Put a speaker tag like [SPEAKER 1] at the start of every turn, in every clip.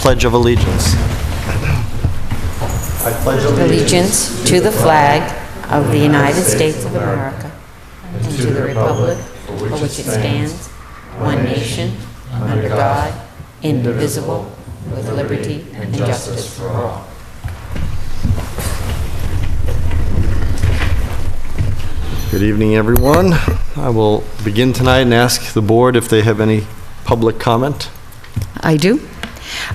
[SPEAKER 1] Pledge of Allegiance. I pledge
[SPEAKER 2] allegiance to the flag of the United States of America and to the republic for which it stands, one nation, under God, indivisible, with liberty and justice for all.
[SPEAKER 1] Good evening, everyone. I will begin tonight and ask the board if they have any public comment.
[SPEAKER 2] I do.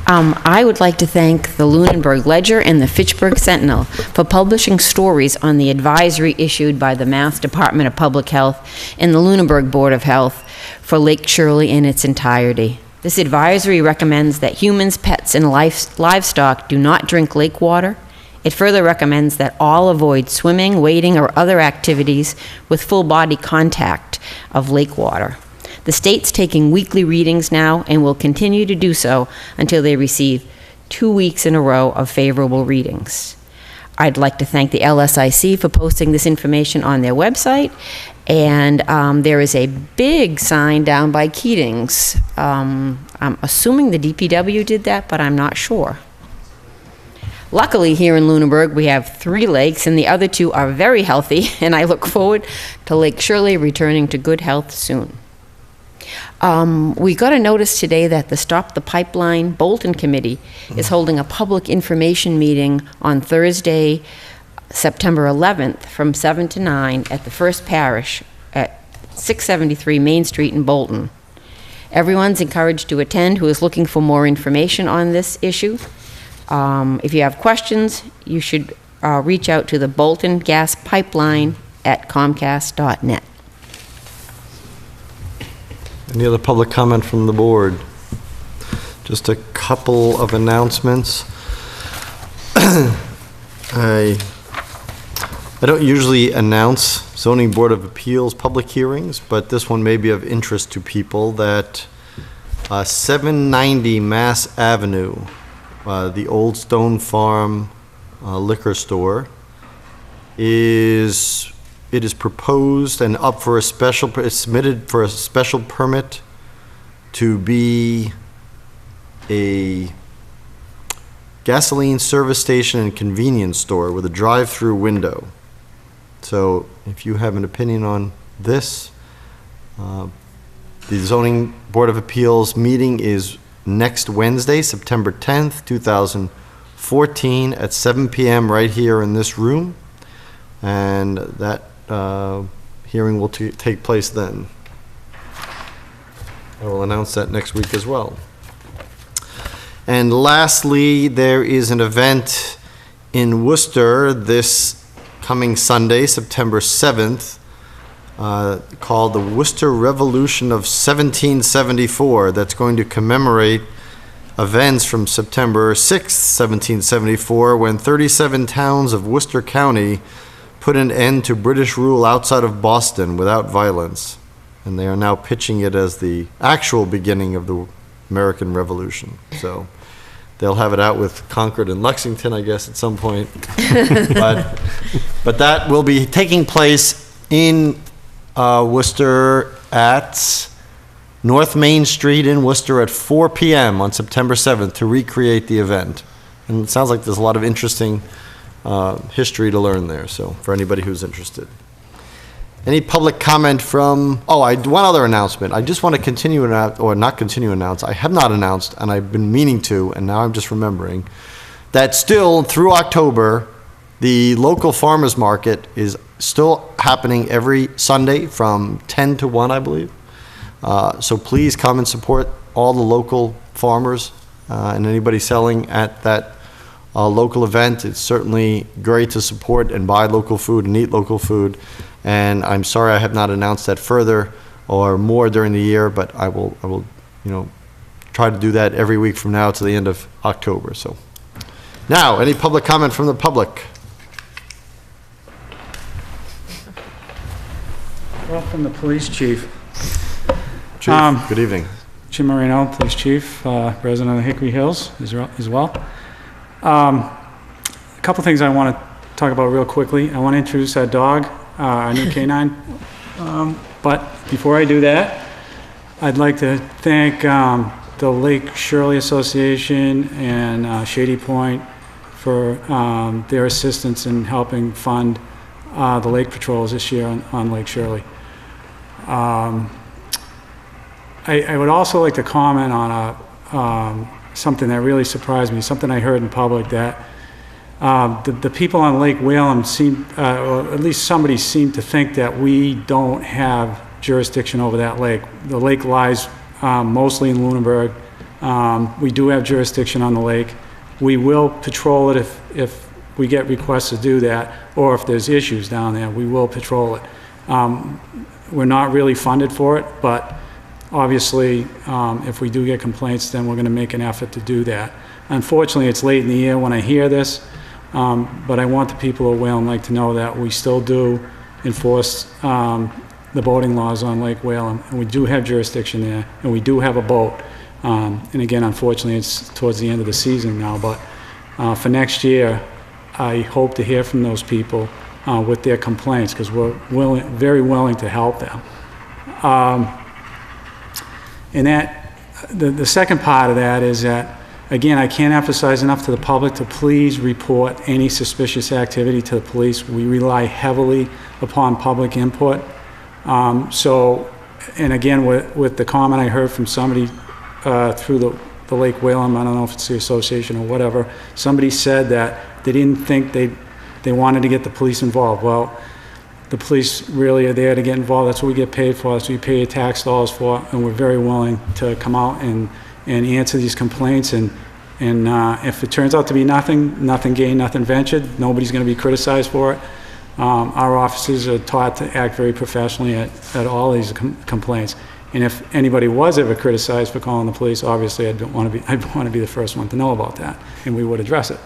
[SPEAKER 2] I would like to thank the Lunenburg Ledger and the Fitchburg Sentinel for publishing stories on the advisory issued by the Mass Department of Public Health and the Lunenburg Board of Health for Lake Shirley in its entirety. This advisory recommends that humans, pets, and livestock do not drink lake water. It further recommends that all avoid swimming, wading, or other activities with full body contact of lake water. The state's taking weekly readings now and will continue to do so until they receive 2 weeks in a row of favorable readings. I'd like to thank the LSIC for posting this information on their website, and there is a big sign down by Keating's. I'm assuming the DPW did that, but I'm not sure. Luckily, here in Lunenburg, we have 3 lakes, and the other 2 are very healthy, and I look forward to Lake Shirley returning to good health soon. We got a notice today that the Stop the Pipeline Bolton Committee is holding a public information meeting on Thursday, September 11th from 7 to 9 at the First Parish at 673 Main Street in Bolton. Everyone's encouraged to attend who is looking for more information on this issue. If you have questions, you should reach out to the Bolton Gas Pipeline at comcast.net.
[SPEAKER 1] Any other public comment from the board? Just a couple of announcements. I don't usually announce Zoning Board of Appeals public hearings, but this one may be of interest to people that 790 Mass Avenue, the Old Stone Farm liquor store, it is proposed and up for a special, it's submitted for a special permit to be a gasoline service station and convenience store with a drive-through window. So if you have an opinion on this, the Zoning Board of Appeals meeting is next Wednesday, September 10th, 2014 at 7 p.m. right here in this room. And that hearing will take place then. I will announce that next week as well. And lastly, there is an event in Worcester this coming Sunday, September 7th, called the Worcester Revolution of 1774, that's going to commemorate events from September 6th, 1774, when 37 towns of Worcester County put an end to British rule outside of Boston without violence. And they are now pitching it as the actual beginning of the American Revolution. So they'll have it out with Concord and Lexington, I guess, at some point. but that will be taking place in Worcester at North Main Street in Worcester at 4 p.m. on September 7th to recreate the event. And it sounds like there's a lot of interesting history to learn there, so for anybody who's interested. Any public comment from, one other announcement. I just want to continue, announce, I have not announced, and I've been meaning to, and now I'm just remembering, that still through October, the local farmers market is still happening every Sunday from 10 to 1, I believe. So please come and support all the local farmers and anybody selling at that local event. It's certainly great to support and buy local food and eat local food. And I'm sorry I have not announced that further or more during the year, but I will, try to do that every week from now to the end of October. So now, any public comment from the public?
[SPEAKER 3] Well, from the police chief.
[SPEAKER 1] Chief, good evening.
[SPEAKER 3] Jim Marino, police chief, resident of Hickory Hills as well. A couple things I want to talk about real quickly. I want to introduce our dog, our new canine. But before I do that, I'd like to thank the Lake Shirley Association and Shady Point for their assistance in helping fund the lake patrols this year on Lake Shirley. I would also like to comment on something that really surprised me, something I heard in public, that the people on Lake Whalen seem, or at least somebody seemed to think that we don't have jurisdiction over that lake. The lake lies mostly in Lunenburg. We do have jurisdiction on the lake. We will patrol it if we get requests to do that, or if there's issues down there, we will patrol it. We're not really funded for it, but obviously, if we do get complaints, then we're going to make an effort to do that. Unfortunately, it's late in the year when I hear this, but I want the people of Whalen Lake to know that we still do enforce the boating laws on Lake Whalen, and we do have jurisdiction there, and we do have a boat. And again, unfortunately, it's towards the end of the season now, but for next year, I hope to hear from those people with their complaints, because we're very willing to help them. And that, the second part of that is that, again, I can't emphasize enough to the public to please report any suspicious activity to the police. We rely heavily upon public input. And again, with the comment I heard from somebody through the Lake Whalen, I don't know if it's the association or whatever, somebody said that they didn't think they wanted to get the police involved. Well, the police really are there to get involved. That's what we get paid for. That's what we pay your tax dollars for, and we're very willing to come out and answer these complaints. And if it turns out to be nothing gained, nothing ventured, nobody's going to be criticized for it. Our officers are taught to act very professionally at all these complaints. And if anybody was ever criticized for calling the police, obviously I'd want to be the first one to know about that, and we would address it.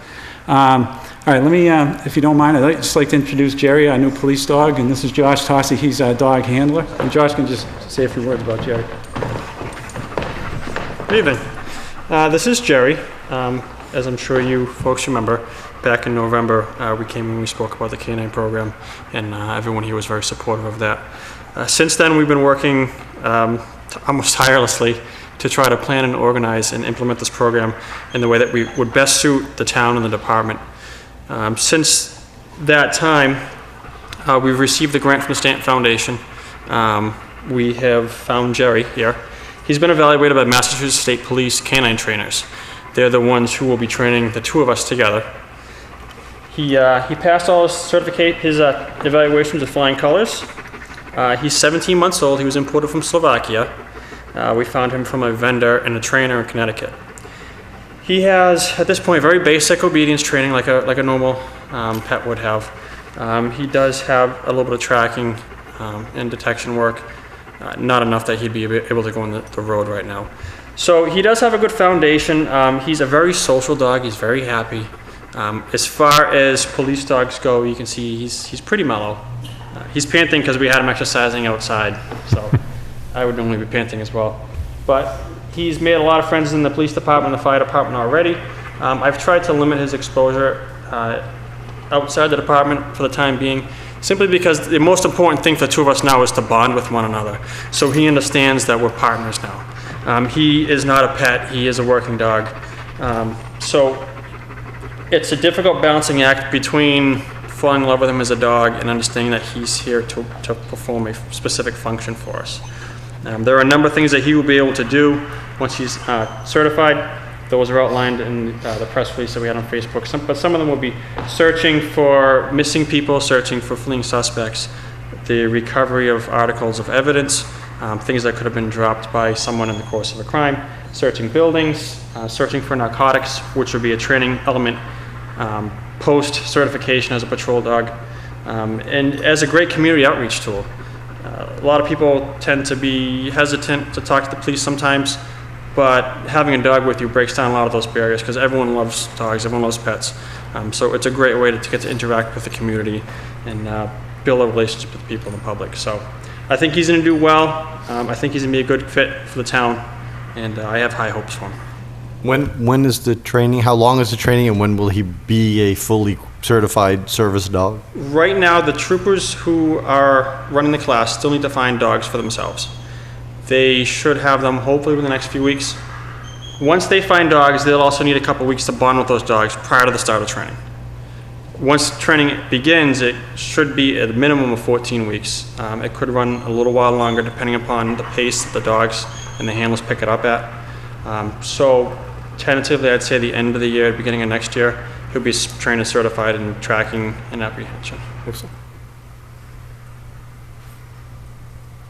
[SPEAKER 3] All right, let me, if you don't mind, I'd just like to introduce Jerry, our new police dog, and this is Josh Tossi. He's our dog handler, and Josh can just say a few words about Jerry.
[SPEAKER 4] Good evening. This is Jerry. As I'm sure you folks remember, back in November, we came and we spoke about the K-9 program, and everyone here was very supportive of that. Since then, we've been working almost tirelessly to try to plan and organize and implement this program in the way that we would best suit the town and the department. Since that time, we've received the grant from the Stanton Foundation. We have found Jerry here. He's been evaluated by Massachusetts State Police K-9 trainers. They're the ones who will be training the two of us together. He passed all his evaluations with flying colors. He's 17 months old. He was imported from Slovakia. We found him from a vendor and a trainer in Connecticut. He has, at this point, very basic obedience training like a normal pet would have. He does have a little bit of tracking and detection work, not enough that he'd be able to go on the road right now. So he does have a good foundation. He's a very social dog. He's very happy. As far as police dogs go, you can see he's pretty mellow. He's panting because we had him exercising outside, so I would normally be panting as well. But he's made a lot of friends in the police department and the fire department already. I've tried to limit his exposure outside the department for the time being, simply because the most important thing for the two of us now is to bond with one another. So he understands that we're partners now. He is not a pet, he is a working dog. So it's a difficult balancing act between falling in love with him as a dog and understanding that he's here to perform a specific function for us. There are a number of things that he will be able to do once he's certified. Those are outlined in the press release that we had on Facebook. But some of them will be searching for missing people, searching for fleeing suspects, the recovery of articles of evidence, things that could have been dropped by someone in the course of a crime, searching buildings, searching for narcotics, which would be a training element post-certification as a patrol dog, and as a great community outreach tool. A lot of people tend to be hesitant to talk to the police sometimes, but having a dog with you breaks down a lot of those barriers, because everyone loves dogs, everyone loves pets. So it's a great way to get to interact with the community and build a relationship with people in the public. So I think he's going to do well. I think he's going to be a good fit for the town, and I have high hopes for him.
[SPEAKER 1] When is the training? How long is the training, and when will he be a fully certified service dog?
[SPEAKER 4] Right now, the troopers who are running the class still need to find dogs for themselves. They should have them hopefully within the next few weeks. Once they find dogs, they'll also need a couple weeks to bond with those dogs prior to the start of training. Once training begins, it should be at a minimum of 14 weeks. It could run a little while longer depending upon the pace that the dogs and the handlers pick it up at. So tentatively, I'd say the end of the year, beginning of next year, he'll be trained and certified in tracking and apprehension.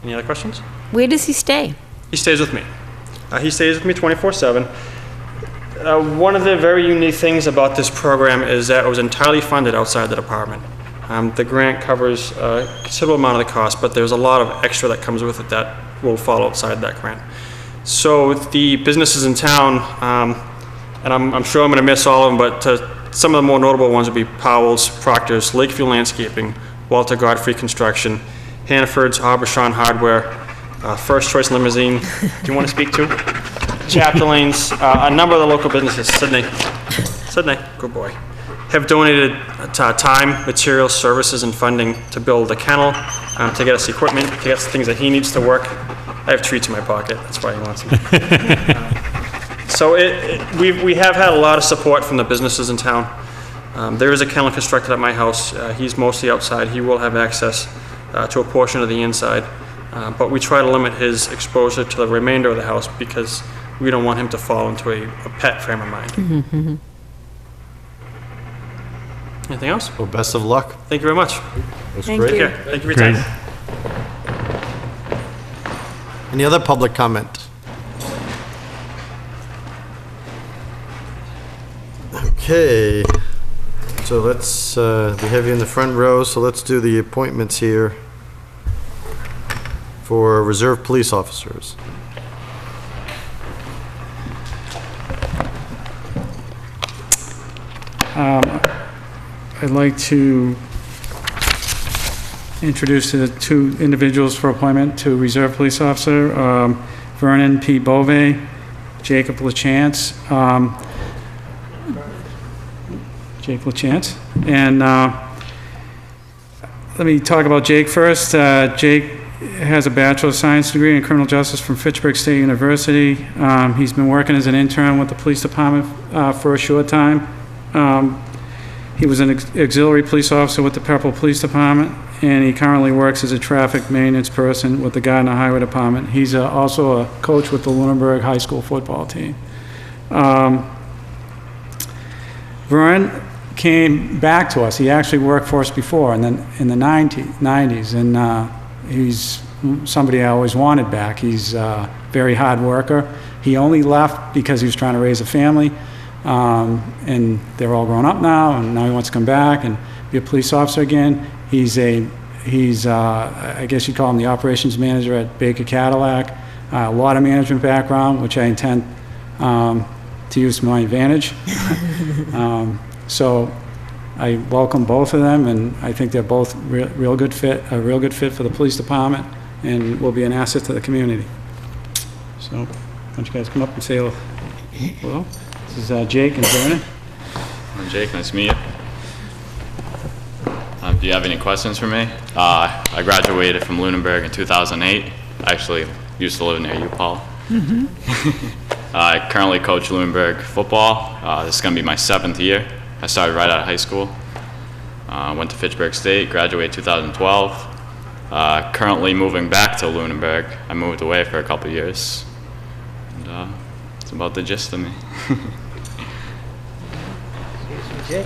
[SPEAKER 4] Any other questions?
[SPEAKER 2] Where does he stay?
[SPEAKER 4] He stays with me. He stays with me 24/7. One of the very unique things about this program is that it was entirely funded outside the department. The grant covers a considerable amount of the cost, but there's a lot of extra that comes with it that will fall outside that grant. So the businesses in town, and I'm sure I'm going to miss all of them, but some of the more notable ones would be Powell's, Proctor's, Lakeview Landscaping, Walter Godfrey Construction, Hannaford's, Aubuchon Hardware, First Choice Limousine. Do you want to speak to? Chapter Lanes, a number of the local businesses, Sydney, good boy, have donated time, materials, services, and funding to build a kennel, to get us equipment, to get us things that he needs to work. I have treats in my pocket, that's why he wants them. So we have had a lot of support from the businesses in town. There is a kennel constructed at my house. He's mostly outside. He will have access to a portion of the inside, but we try to limit his exposure to the remainder of the house because we don't want him to fall into a pet frame of mind.
[SPEAKER 2] Mm-hmm.
[SPEAKER 4] Anything else?
[SPEAKER 1] Well, best of luck.
[SPEAKER 4] Thank you very much.
[SPEAKER 1] That's
[SPEAKER 2] Thank
[SPEAKER 1] great.
[SPEAKER 2] you.
[SPEAKER 4] Take care. Thank you for your time.
[SPEAKER 1] Any other public comment? Okay, so let's, we have you in the front row, so let's do the appointments here for reserve police officers.
[SPEAKER 3] I'd like to introduce the two individuals for appointment to Reserve Police Officer, Vernon P. Bove, Jacob LaChance. Jake LaChance. And let me talk about Jake first. Jake has a Bachelor of Science degree in Criminal Justice from Fitchburg State University. He's been working as an intern with the police department for a short time. He was an auxiliary police officer with the Pepperell Police Department, and he currently works as a traffic maintenance person with the Gardner Highway Department. He's also a coach with the Lunenburg High School football team. Vern came back to us. He actually worked for us before, and then in the 90s, and he's somebody I always wanted back. He's a very hard worker. He only left because he was trying to raise a family. And they're all grown up now, and now he wants to come back and be a police officer again. He's I guess you'd call him the operations manager at Baker Cadillac. A lot of management background, which I intend to use to my advantage. So I welcome both of them, and I think they're both a real good fit for the police department, and will be an asset to the community. So why don't you guys come up and say hello? This is Jake and Vernon.
[SPEAKER 5] I'm Jake, nice to meet you. Do you have any questions for me? I graduated from Lunenburg in 2008. I actually used to live near you, Paul. Mm-hmm. I currently coach Lunenburg football. This is going to be my 7th year. I started right out of high school. Went to Fitchburg State, graduated 2012. Currently moving back to Lunenburg. I moved away for a couple years. And that's about the gist of me.
[SPEAKER 6] Jake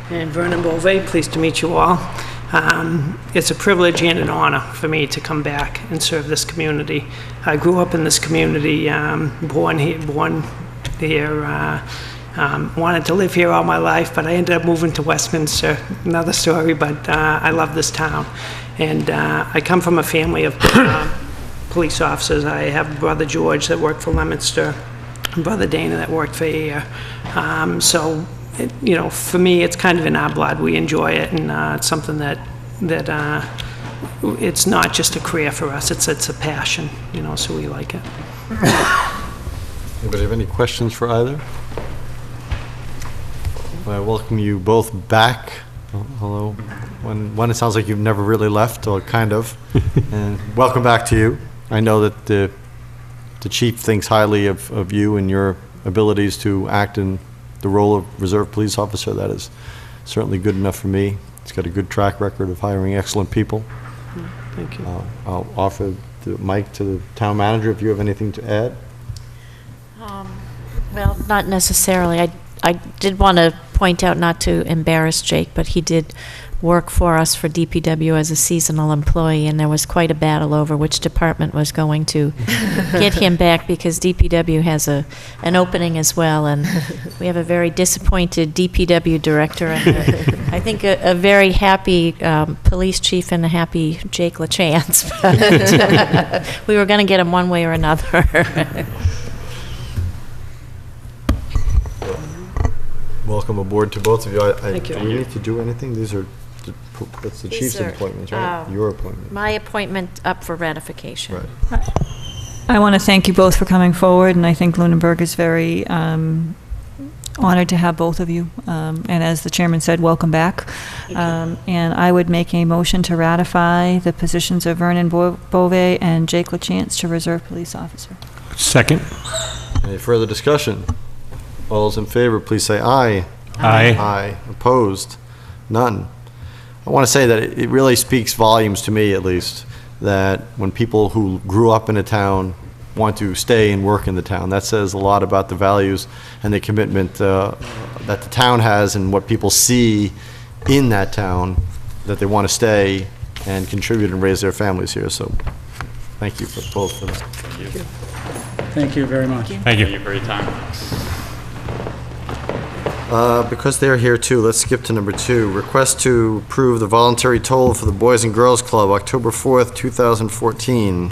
[SPEAKER 6] and Vernon Bove, pleased to meet you all. It's a privilege and an honor for me to come back and serve this community. I grew up in this community, born here, wanted to live here all my life, but I ended up moving to Westminster. Another story, but I love this town. And I come from a family of police officers. I have a brother George that worked for Leominster, and brother Dana that worked for Air. So, for me, it's kind of in our blood. We enjoy it, and it's something that it's not just a career for us. It's a passion, so we like it.
[SPEAKER 1] Anybody have any questions for either? I welcome you both back, although one it sounds like you've never really left, or kind of. And welcome back to you. I know that the the chief thinks highly of you and your abilities to act in the role of reserve police officer. That is certainly good enough for me. He's got a good track record of hiring excellent people.
[SPEAKER 6] Thank you.
[SPEAKER 1] I'll offer the mic to the town manager if you have anything to add.
[SPEAKER 7] Well, not necessarily. I did want to point out, not to embarrass Jake, but he did work for us for DPW as a seasonal employee, and there was quite a battle over which department was going to get him back, because DPW has an opening as well, and we have a very disappointed DPW director, and I think a very happy police chief and a happy Jake LaChance. But we were going to get him one way or another.
[SPEAKER 1] Welcome aboard to both of you.
[SPEAKER 6] Thank you.
[SPEAKER 1] Do we need to do anything? That's the chief's appointments, right? Your appointment.
[SPEAKER 7] My appointment up for ratification.
[SPEAKER 1] Right.
[SPEAKER 8] I want to thank you both for coming forward, and I think Lunenburg is very honored to have both of you. And as the chairman said, welcome back. And I would make a motion to ratify the positions of Vernon Bove and Jake LaChance to reserve police officer.
[SPEAKER 9] Second.
[SPEAKER 1] Any further discussion? All those in favor, please say aye.
[SPEAKER 9] Aye.
[SPEAKER 1] Aye. Opposed? None. I want to say that it really speaks volumes to me, at least, that when people who grew up in a town want to stay and work in the town, that says a lot about the values and the commitment that the town has and what people see in that town, that they want to stay and contribute and raise their families here. So thank you for both for that.
[SPEAKER 5] Thank you.
[SPEAKER 3] Thank you very much.
[SPEAKER 9] Thank
[SPEAKER 5] Thank
[SPEAKER 9] you.
[SPEAKER 5] you for your time.
[SPEAKER 1] Because they're here too, let's skip to number 2. Request to approve the voluntary toll for the Boys and Girls Club, October 4th, 2014.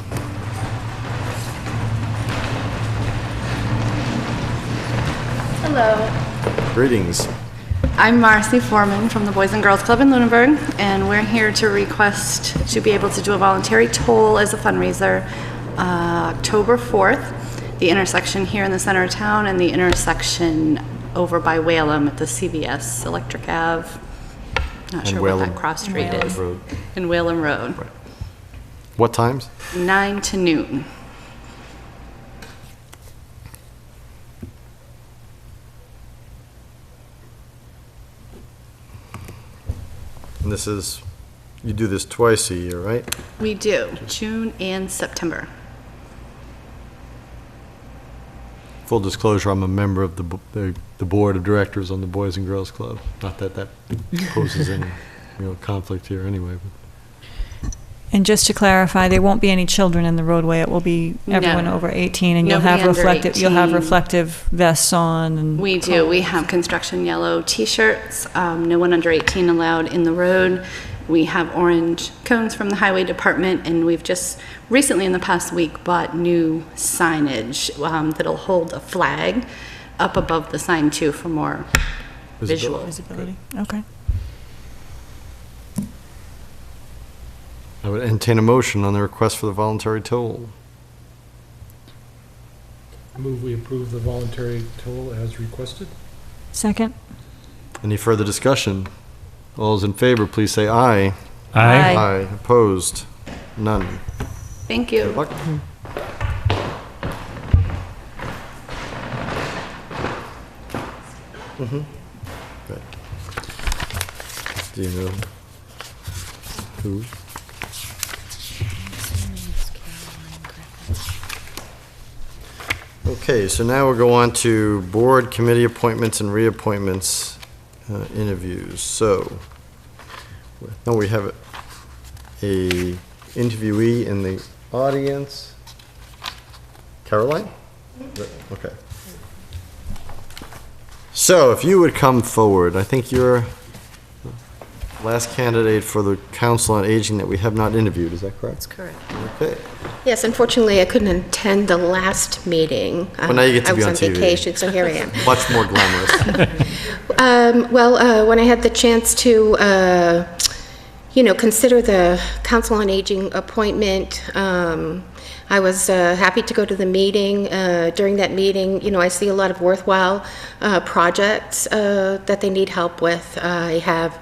[SPEAKER 10] Hello,
[SPEAKER 1] Greetings.
[SPEAKER 10] I'm Marcy Foreman from the Boys and Girls Club in Lunenburg, and we're here to request to be able to do a voluntary toll as a fundraiser October 4th, the intersection here in the center of town and the intersection over by Whalum at the CVS Electric Ave. Not sure what that cross street is.
[SPEAKER 1] Road.
[SPEAKER 10] In Whalum Road.
[SPEAKER 1] Right. What times?
[SPEAKER 10] 9 to noon.
[SPEAKER 1] And this is, you do this twice a year, right?
[SPEAKER 10] We do, June and September.
[SPEAKER 1] Full disclosure, I'm a member of the board of directors on the Boys and Girls Club. Not that that poses any conflict here anyway. But.
[SPEAKER 8] And just to clarify, there won't be any children in the roadway. It will be everyone
[SPEAKER 10] No.
[SPEAKER 8] over 18, and
[SPEAKER 10] Nobody under
[SPEAKER 8] you'll have
[SPEAKER 10] 18.
[SPEAKER 8] reflective vests on. And
[SPEAKER 10] We do. We have construction yellow T-shirts. No one under 18 allowed in the road. We have orange cones from the highway department, and we've just recently, in the past week, bought new signage that'll hold a flag up above the sign too for more visual.
[SPEAKER 8] visibility. Okay.
[SPEAKER 1] I would entertain a motion on the request for the voluntary toll.
[SPEAKER 9] Move we approve the voluntary toll as requested.
[SPEAKER 8] Second.
[SPEAKER 1] Any further discussion? All those in favor, please say aye.
[SPEAKER 8] Aye.
[SPEAKER 1] Aye. Opposed? None.
[SPEAKER 10] Thank you.
[SPEAKER 1] Good luck. Okay. Do you know who? Okay, so now we'll go on to board committee appointments and reappointments, interviews. So, now we have a interviewee in the audience. Caroline? Okay. So, if you would come forward, I think you're the last candidate for the Council on Aging that we have not interviewed, is that correct?
[SPEAKER 11] That's correct.
[SPEAKER 1] Okay.
[SPEAKER 11] Yes, unfortunately, I couldn't attend the last meeting.
[SPEAKER 1] Well, now you get to be on
[SPEAKER 11] I was on
[SPEAKER 1] TV.
[SPEAKER 11] vacation, so here I am.
[SPEAKER 1] Much more glamorous.
[SPEAKER 11] When I had the chance to, consider the Council on Aging appointment, I was happy to go to the meeting. During that meeting, I see a lot of worthwhile projects that they need help with. I have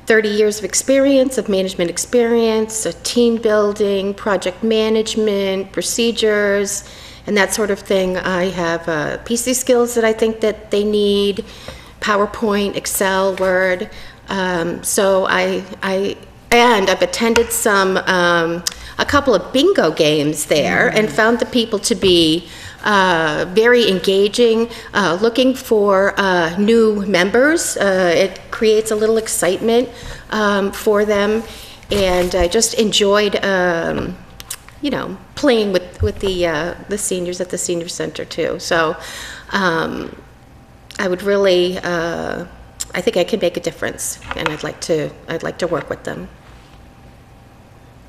[SPEAKER 11] 30 years of experience, of management experience, team building, project management, procedures, and that sort of thing. I have PC skills that I think that they need, PowerPoint, Excel, Word. So and I've attended a couple of bingo games there and found the people to be very engaging, looking for new members. It creates a little excitement for them, and I just enjoyed, playing with the seniors at the senior center too. So I would really, I think I can make a difference, and I'd like to work with them.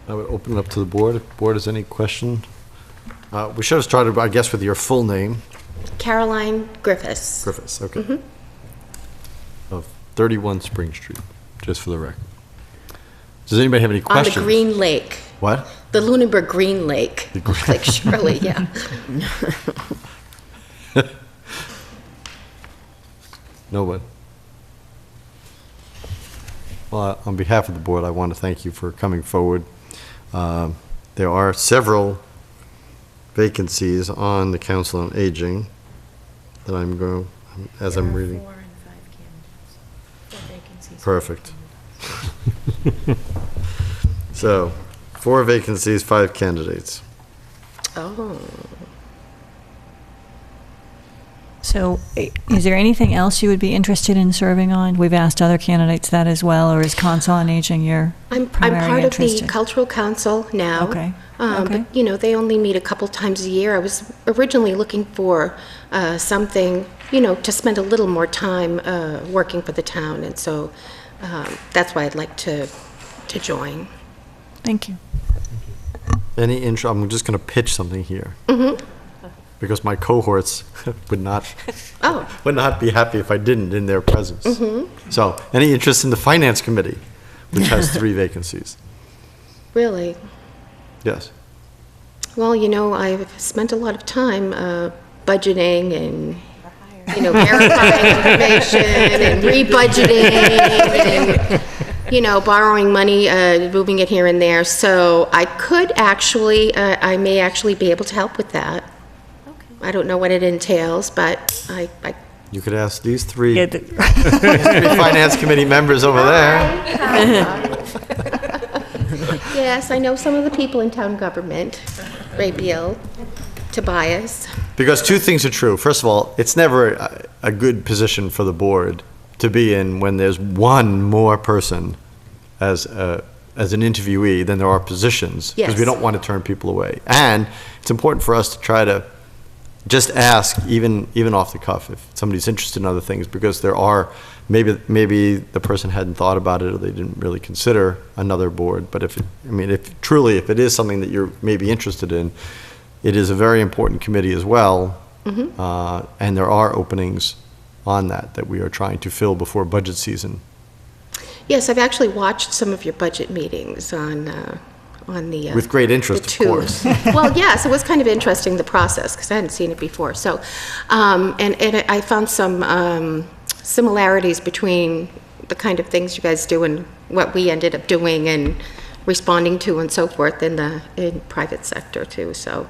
[SPEAKER 1] I would open it up to the board. If the board has any question. We should have started, I guess, with your full name.
[SPEAKER 11] Caroline Griffiths.
[SPEAKER 1] Griffiths, okay. Of 31 Spring Street, just for the record. Does anybody have any questions?
[SPEAKER 11] On the Green Lake.
[SPEAKER 1] What?
[SPEAKER 11] The Lunenburg Green Lake. Lake Shirley, yeah.
[SPEAKER 1] No one. Well, on behalf of the board, I want to thank you for coming forward. There are several vacancies on the Council on Aging that I'm going, as I'm reading.
[SPEAKER 7] 4 and 5 candidates. 4 vacancies.
[SPEAKER 1] Perfect. So, 4 vacancies, 5 candidates.
[SPEAKER 11] Oh.
[SPEAKER 8] So is there anything else you would be interested in serving on? We've asked other candidates that as well, or is Council on Aging your
[SPEAKER 11] I'm
[SPEAKER 8] primary
[SPEAKER 11] part
[SPEAKER 8] interest?
[SPEAKER 11] of the Cultural Council now.
[SPEAKER 8] Okay. Okay.
[SPEAKER 11] But, they only meet a couple times a year. I was originally looking for something, to spend a little more time working for the town, and so that's why I'd like to join.
[SPEAKER 8] Thank you.
[SPEAKER 1] Any intro? I'm just going to pitch something here. Because my cohorts would not be happy if I didn't in their presence. So, any interest in the Finance Committee, which has 3 vacancies?
[SPEAKER 11] Really?
[SPEAKER 1] Yes.
[SPEAKER 11] Well, I've spent a lot of time budgeting and, verifying information and rebudgeting and, borrowing money, moving it here and there. So I could actually, I may actually be able to help with that. I don't know what it entails, but I
[SPEAKER 1] You could ask these 3 Finance Committee members over there.
[SPEAKER 11] Yes, I know some of the people in town government. Ray Beal, Tobias.
[SPEAKER 1] Because 2 things are true. First of all, it's never a good position for the board to be in when there's one more person as an interviewee than there are positions.
[SPEAKER 11] Yes.
[SPEAKER 1] Because we don't want to turn people away. And it's important for us to try to just ask, even off the cuff, if somebody's interested in other things, because there are, maybe the person hadn't thought about it or they didn't really consider another board. But if it is something that you're maybe interested in, it is a very important committee as well. And there are openings on that we are trying to fill before budget season.
[SPEAKER 11] Yes, I've actually watched some of your budget meetings on the
[SPEAKER 1] with great interest,
[SPEAKER 11] the
[SPEAKER 1] of
[SPEAKER 11] tube.
[SPEAKER 1] course.
[SPEAKER 11] Well, yes, it was kind of interesting, the process, because I hadn't seen it before. So, and I found some similarities between the kind of things you guys do and what we ended up doing and responding to and so forth in private sector too. So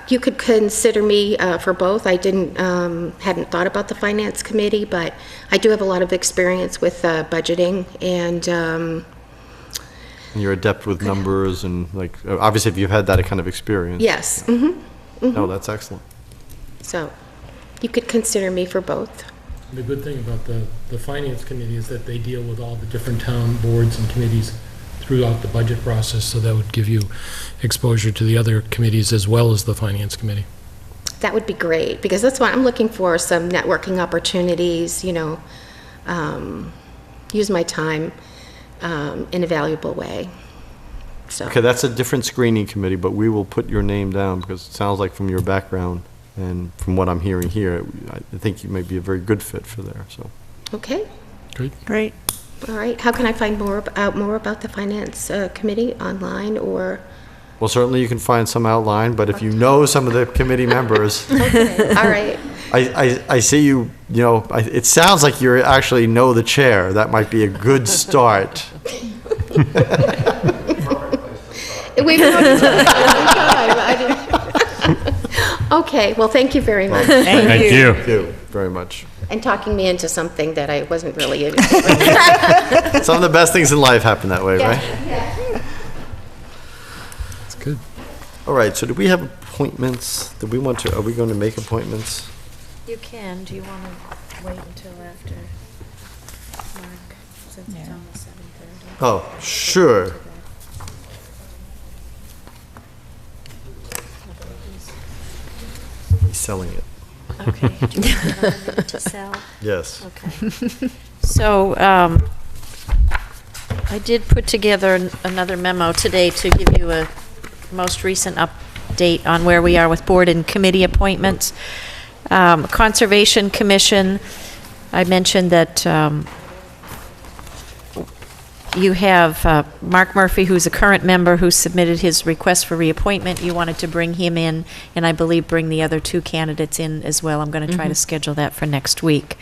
[SPEAKER 11] you could consider me for both. I hadn't thought about the Finance Committee, but I do have a lot of experience with budgeting and.
[SPEAKER 1] And you're adept with numbers and obviously if you've had that kind of experience.
[SPEAKER 11] Yes.
[SPEAKER 1] No, that's excellent.
[SPEAKER 11] So you could consider me for both.
[SPEAKER 9] The good thing about the Finance Committee is that they deal with all the different town boards and committees throughout the budget process, so that would give you exposure to the other committees as well as the Finance Committee.
[SPEAKER 11] That would be great, because that's why I'm looking for some networking opportunities, use my time in a valuable way. So.
[SPEAKER 1] Okay, that's a different screening committee, but we will put your name down because it sounds like from your background and from what I'm hearing here, I think you may be a very good fit for there. So.
[SPEAKER 11] Okay.
[SPEAKER 8] Great.
[SPEAKER 11] All right. How can I find more about the Finance Committee online or?
[SPEAKER 1] Well, certainly you can find some outline, but if you know some of the committee members.
[SPEAKER 11] Okay. All right.
[SPEAKER 1] I see you, it sounds like you actually know the chair. That might be a good start.
[SPEAKER 11] We've known each other for a long time. Okay, well, thank you very much.
[SPEAKER 1] Thank you. Thank you very much.
[SPEAKER 11] And talking me into something that I wasn't really in.
[SPEAKER 1] Some of the best things in life happen that way, right?
[SPEAKER 11] Yeah.
[SPEAKER 1] That's good. All right, so do we have appointments? Are we going to make appointments?
[SPEAKER 7] You can. Do you want to wait until after Mark, since it's almost 7:30?
[SPEAKER 1] Oh, sure. He's selling it.
[SPEAKER 7] Okay. Do you want it to sell?
[SPEAKER 1] Yes.
[SPEAKER 7] Okay. So, I did put together another memo today to give you a most recent update on where we are with board and committee appointments. Conservation Commission, I mentioned that you have Mark Murphy, who's a current member, who submitted his request for reappointment. You wanted to bring him in, and I believe bring the other two candidates in as well. I'm going to try to schedule that for next week.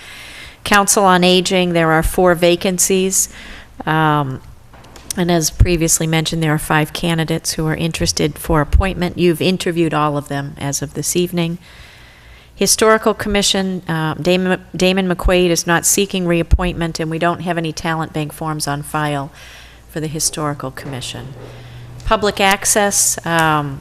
[SPEAKER 7] Council on Aging, there are 4 vacancies. And as previously mentioned, there are 5 candidates who are interested for appointment. You've interviewed all of them as of this evening. Historical Commission, Damon McQuaid is not seeking reappointment, and we don't have any talent bank forms on file for the Historical Commission. Public Access, and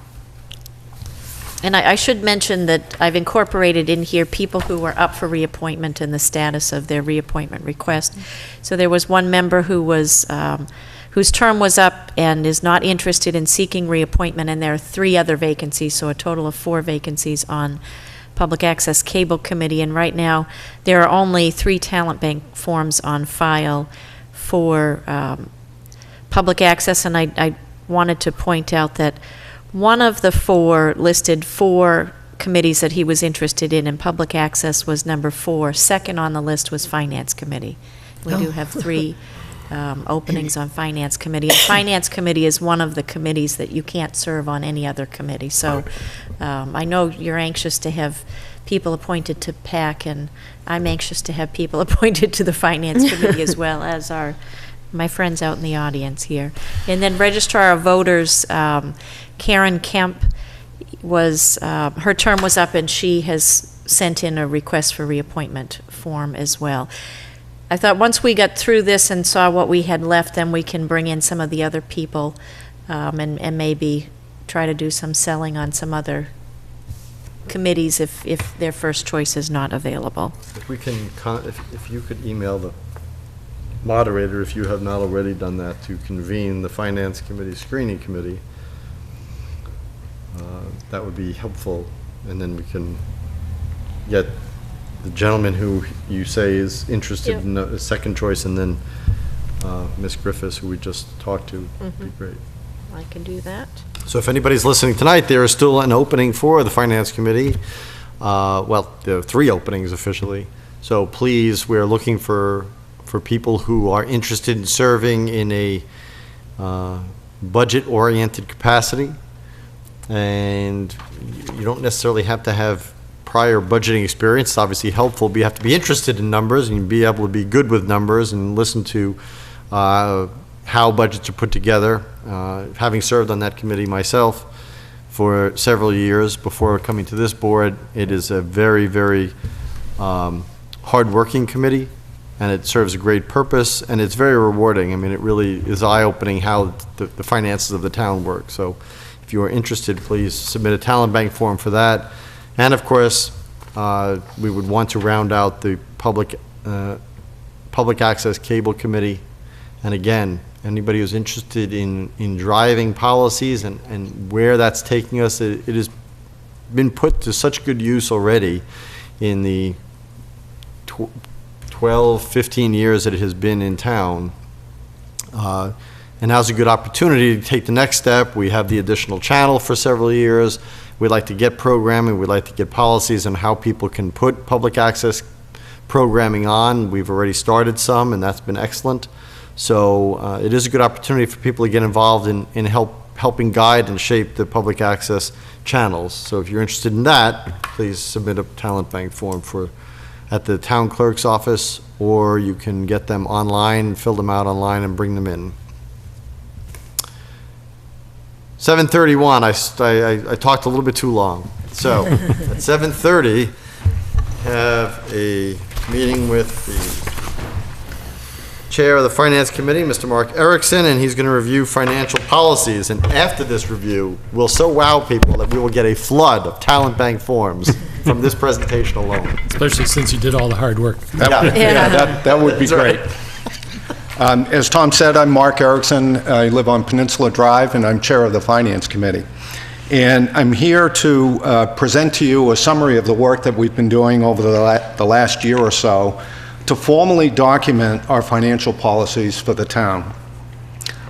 [SPEAKER 7] I should mention that I've incorporated in here people who were up for reappointment and the status of their reappointment request. So there was one member who was, whose term was up and is not interested in seeking reappointment, and there are 3 other vacancies, so a total of 4 vacancies on Public Access Cable Committee, and right now there are only 3 talent bank forms on file for Public Access, and I wanted to point out that one of the 4 listed 4 committees that he was interested in, and Public Access was number 4. Second on the list was Finance Committee. We do have 3 openings on Finance Committee. And Finance Committee is one of the committees that you can't serve on any other committee. So I know you're anxious to have people appointed to PAC, and I'm anxious to have people appointed to the Finance Committee as well, as are my friends out in the audience here. And then Registrar of Voters, Karen Kemp, was her term was up, and she has sent in a request for reappointment form as well. I thought once we got through this and saw what we had left, then we can bring in some of the other people and maybe try to do some selling on some other committees if their first choice is not available.
[SPEAKER 1] If we can, if you could email the moderator, if you have not already done that, to convene the Finance Committee Screening Committee, that would be helpful, and then we can get the gentleman who you say is interested in a second choice, and then Ms. Griffiths, who we just talked to, would be great.
[SPEAKER 7] I can do that.
[SPEAKER 1] So if anybody's listening tonight, there is still an opening for the Finance Committee. Well, there are 3 openings officially. So please, we're looking for people who are interested in serving in a budget-oriented capacity. And you don't necessarily have to have prior budgeting experience. It's obviously helpful, but you have to be interested in numbers and be able to be good with numbers and listen to how budgets are put together. Having served on that committee myself for several years before coming to this board, it is a very, very hard-working committee, and it serves a great purpose, and it's very rewarding. I mean, it really is eye-opening how the finances of the town work. So if you are interested, please submit a talent bank form for that. And of course, we would want to round out the public access cable committee. And again, anybody who's interested in driving policies and where that's taking us, it has been put to such good use already in the 12, 15 years that it has been in town. And now's a good opportunity to take the next step. We have the additional channel for several years. We'd like to get programming. We'd like to get policies on how people can put public access programming on. We've already started some, and that's been excellent. So it is a good opportunity for people to get involved in helping guide and shape the public access channels. So if you're interested in that, please submit a talent bank form at the town clerk's office, or you can get them online, fill them out online, and bring them in. 7:31, I talked a little bit too long. So, at 7:30, have a meeting with the Chair of the Finance Committee, Mr. Mark Erickson, and he's going to review financial policies. And after this review, we'll so wow people that we will get a flood of talent bank forms from this presentation alone.
[SPEAKER 9] Especially since you did all the hard work.
[SPEAKER 12] That would be great. As Tom said, I'm Mark Erickson. I live on Peninsula Drive, and I'm Chair of the Finance Committee. And I'm here to present to you a summary of the work that we've been doing over the last year or so to formally document our financial policies for the town.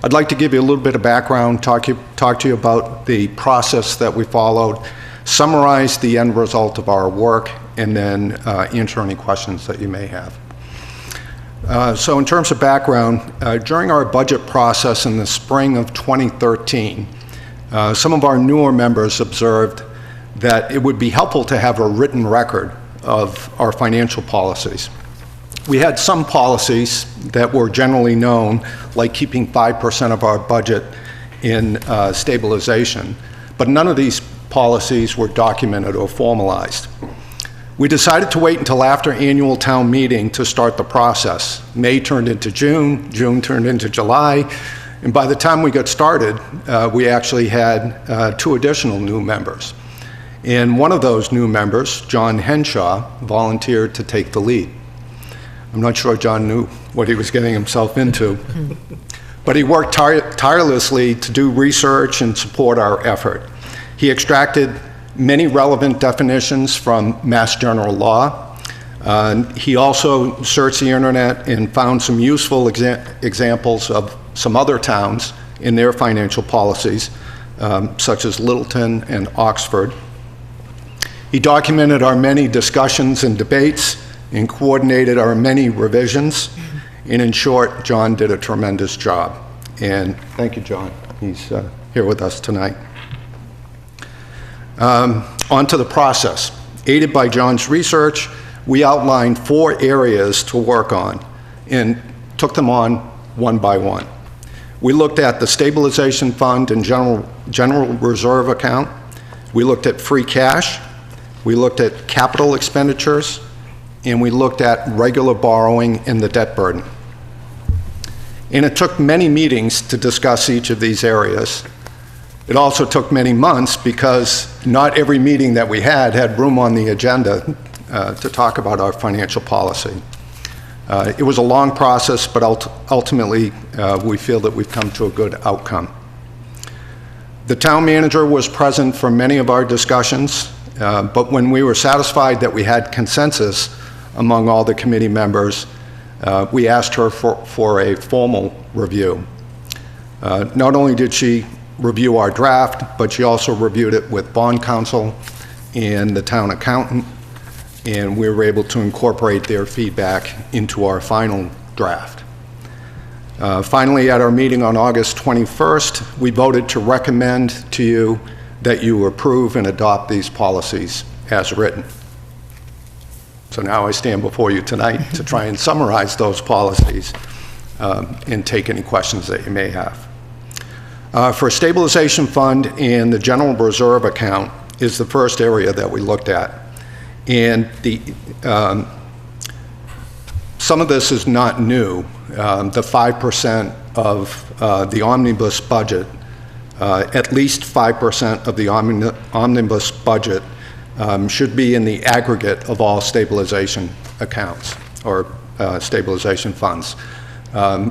[SPEAKER 12] I'd like to give you a little bit of background, talk to you about the process that we followed, summarize the end result of our work, and then answer any questions that you may have. So in terms of background, during our budget process in the spring of 2013, some of our newer members observed that it would be helpful to have a written record of our financial policies. We had some policies that were generally known, like keeping 5% of our budget in stabilization, but none of these policies were documented or formalized. We decided to wait until after annual town meeting to start the process. May turned into June, June turned into July, and by the time we got started, we actually had 2 additional new members. And one of those new members, John Henshaw, volunteered to take the lead. I'm not sure John knew what he was getting himself into, but he worked tirelessly to do research and support our effort. He extracted many relevant definitions from Mass General Law. He also searched the internet and found some useful examples of some other towns in their financial policies, such as Littleton and Oxford. He documented our many discussions and debates and coordinated our many revisions. And in short, John did a tremendous job. And thank you, John. He's here with us tonight. On to the process. Aided by John's research, we outlined 4 areas to work on and took them on one by one. We looked at the stabilization fund and general reserve account. We looked at free cash. We looked at capital expenditures, and we looked at regular borrowing and the debt burden. And it took many meetings to discuss each of these areas. It also took many months because not every meeting that we had room on the agenda to talk about our financial policy. It was a long process, but ultimately we feel that we've come to a good outcome. The town manager was present for many of our discussions, but when we were satisfied that we had consensus among all the committee members, we asked her for a formal review. Not only did she review our draft, but she also reviewed it with bond counsel and the town accountant, and we were able to incorporate their feedback into our final draft. Finally, at our meeting on August 21st, we voted to recommend to you that you approve and adopt these policies as written. So now I stand before you tonight to try and summarize those policies and take any questions that you may have. For a stabilization fund and the general reserve account is the first area that we looked at. And some of this is not new. The 5% of the omnibus budget, at least 5% of the omnibus budget should be in the aggregate of all stabilization accounts or stabilization funds.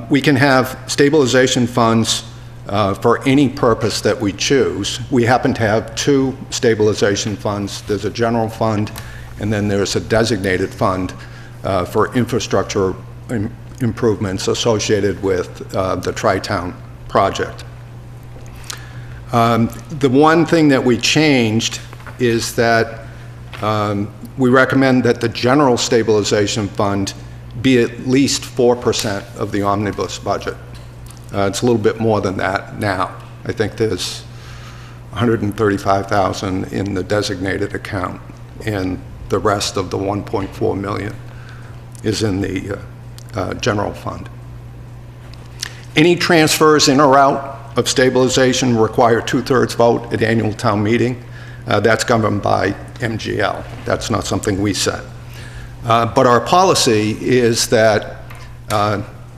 [SPEAKER 12] We can have stabilization funds for any purpose that we choose. We happen to have 2 stabilization funds. There's a general fund, and then there's a designated fund for infrastructure improvements associated with the Tri-Town project. The one thing that we changed is that we recommend that the general stabilization fund be at least 4% of the omnibus budget. It's a little bit more than that now. I think there's $135,000 in the designated account, and the rest of the $1.4 million is in the general fund. Any transfers in or out of stabilization require 2/3 vote at annual town meeting. That's governed by MGL. That's not something we set. But our policy is that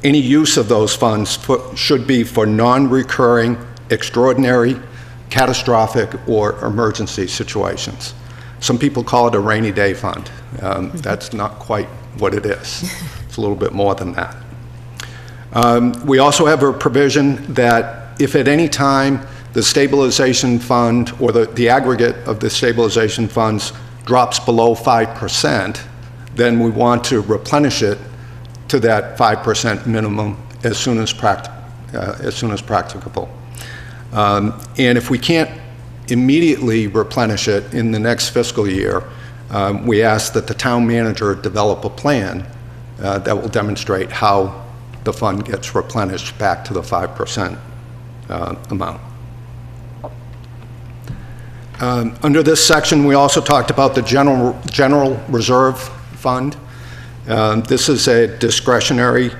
[SPEAKER 12] any use of those funds should be for non-recurring, extraordinary, catastrophic, or emergency situations. Some people call it a rainy day fund. That's not quite what it is. It's a little bit more than that. We also have a provision that if at any time the stabilization fund or the aggregate of the stabilization funds drops below 5%, then we want to replenish it to that 5% minimum as soon as practicable. And if we can't immediately replenish it in the next fiscal year, we ask that the town manager develop a plan that will demonstrate how the fund gets replenished back to the 5% amount. Under this section, we also talked about the general reserve fund. This is a discretionary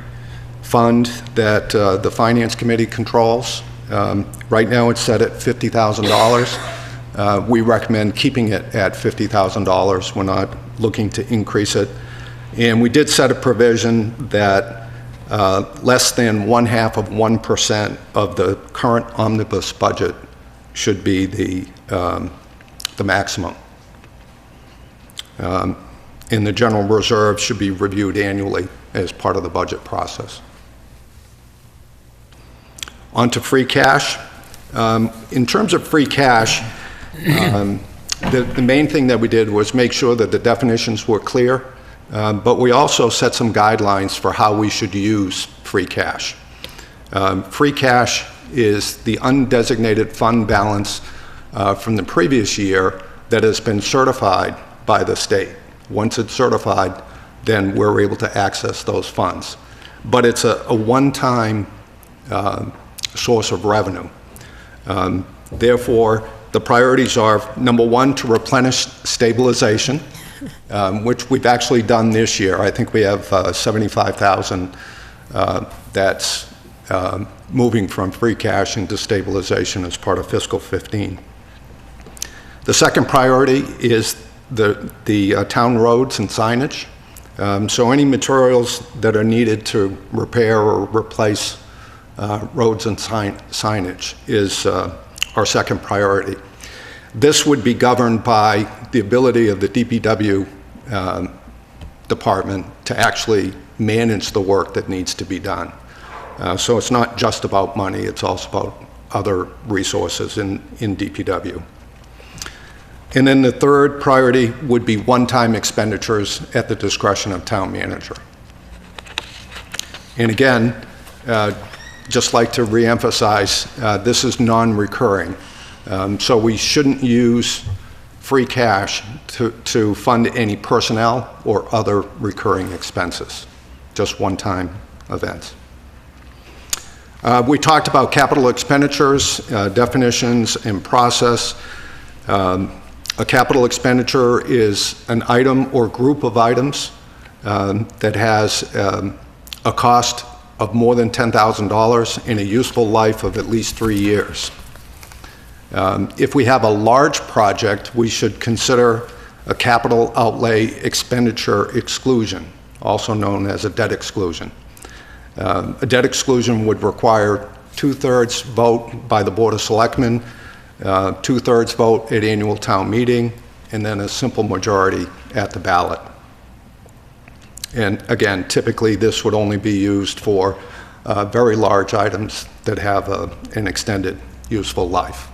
[SPEAKER 12] fund that the Finance Committee controls. Right now it's set at $50,000. We recommend keeping it at $50,000. We're not looking to increase it. And we did set a provision that less than 0.5% of the current omnibus budget should be the maximum. And the general reserve should be reviewed annually as part of the budget process. On to free cash. In terms of free cash, the main thing that we did was make sure that the definitions were clear, but we also set some guidelines for how we should use free cash. Free cash is the undesignated fund balance from the previous year that has been certified by the state. Once it's certified, then we're able to access those funds. But it's a one-time source of revenue. Therefore, the priorities are, number one, to replenish stabilization, which we've actually done this year. I think we have 75,000 that's moving from free cash into stabilization as part of fiscal 15. The second priority is the town roads and signage. So any materials that are needed to repair or replace roads and signage is our second priority. This would be governed by the ability of the DPW department to actually manage the work that needs to be done. So it's not just about money, it's also about other resources in DPW. And then the third priority would be one-time expenditures at the discretion of town manager. And again, just like to reemphasize, this is non-recurring. So we shouldn't use free cash to fund any personnel or other recurring expenses, just one-time events. We talked about capital expenditures, definitions, and process. A capital expenditure is an item or group of items that has a cost of more than $10,000 and a useful life of at least 3 years. If we have a large project, we should consider a capital outlay expenditure exclusion, also known as a debt exclusion. A debt exclusion would require 2/3 vote by the Board of Selectmen, 2/3 vote at annual town meeting, and then a simple majority at the ballot. And again, typically this would only be used for very large items that have an extended useful life.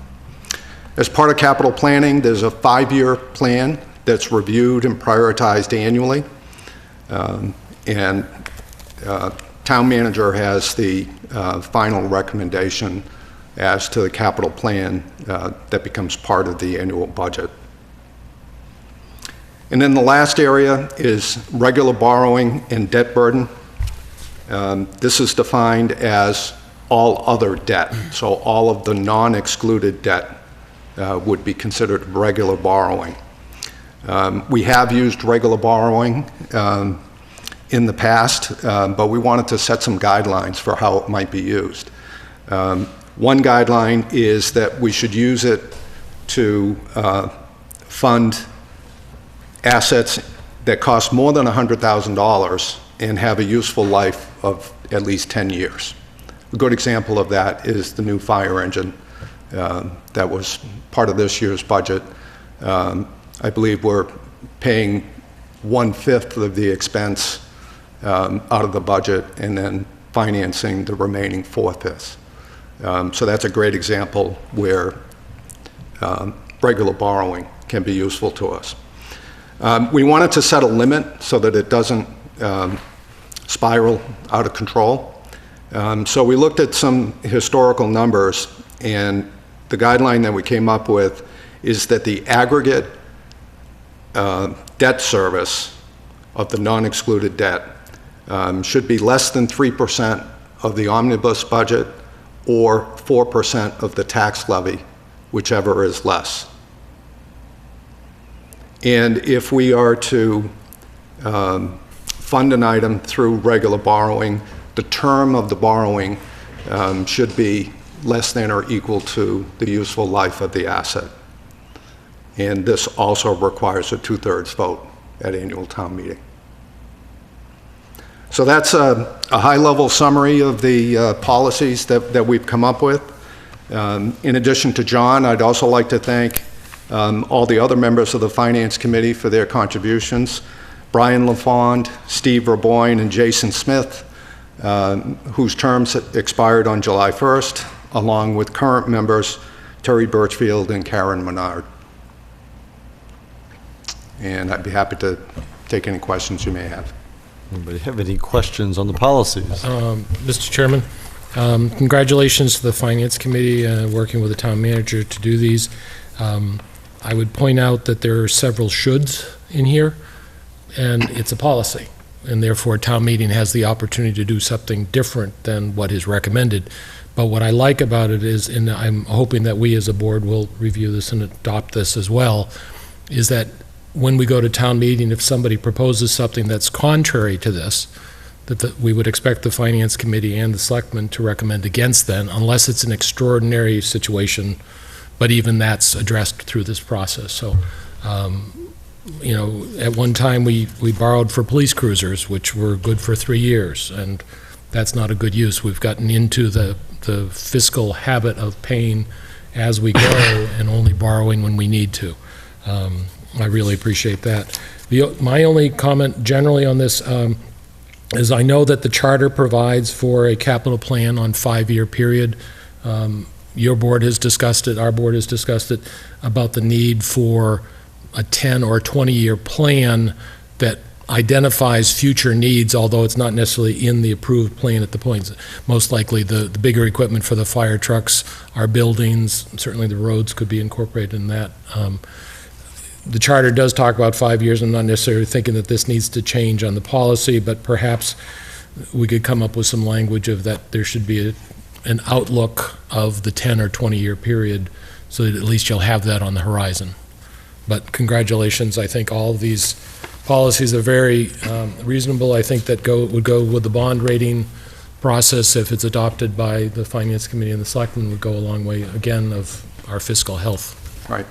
[SPEAKER 12] As part of capital planning, there's a 5-year plan that's reviewed and prioritized annually. And town manager has the final recommendation as to the capital plan that becomes part of the annual budget. And then the last area is regular borrowing and debt burden. This is defined as all other debt. So all of the non-excluded debt would be considered regular borrowing. We have used regular borrowing in the past, but we wanted to set some guidelines for how it might be used. One guideline is that we should use it to fund assets that cost more than $100,000 and have a useful life of at least 10 years. A good example of that is the new fire engine that was part of this year's budget. I believe we're paying 1/5 of the expense out of the budget and then financing the remaining 4/5. So that's a great example where regular borrowing can be useful to us. We wanted to set a limit so that it doesn't spiral out of control. So we looked at some historical numbers, and the guideline that we came up with is that the aggregate debt service of the non-excluded debt should be less than 3% of the omnibus budget or 4% of the tax levy, whichever is less. And if we are to fund an item through regular borrowing, the term of the borrowing should be less than or equal to the useful life of the asset. And this also requires a 2/3 vote at annual town meeting. So that's a high-level summary of the policies that we've come up with. In addition to John, I'd also like to thank all the other members of the Finance Committee for their contributions. Brian LaFond, Steve Raboyne, and Jason Smith, whose terms expired on July 1st, along with current members Terry Birchfield and Karen Menard. And I'd be happy to take any questions you may have.
[SPEAKER 1] Anybody have any questions on the policies?
[SPEAKER 9] Mr. Chairman, congratulations to the Finance Committee working with the town manager to do these. I would point out that there are several shoulds in here, and it's a policy, and therefore town meeting has the opportunity to do something different than what is recommended. But what I like about it is, and I'm hoping that we as a board will review this and adopt this as well, is that when we go to town meeting, if somebody proposes something that's contrary to this, that we would expect the Finance Committee and the Selectmen to recommend against then, unless it's an extraordinary situation, but even that's addressed through this process. So, you know, at one time we borrowed for police cruisers, which were good for 3 years, and that's not a good use. We've gotten into the fiscal habit of paying as we go and only borrowing when we need to. I really appreciate that. My only comment generally on this is I know that the charter provides for a capital plan on 5-year period. Your board has discussed it, our board has discussed it, about the need for a 10 or 20-year plan that identifies future needs, although it's not necessarily in the approved plan at the point. Most likely the bigger equipment for the fire trucks, our buildings, certainly the roads could be incorporated in that. The charter does talk about 5 years. I'm not necessarily thinking that this needs to change on the policy, but perhaps we could come up with some language of that there should be an outlook of the 10 or 20-year period so that at least you'll have that on the horizon. But congratulations. I think all of these policies are very reasonable. I think that would go with the bond rating process if it's adopted by the Finance Committee and the Selectmen, would go a long way, again, of our fiscal health.
[SPEAKER 12] Right.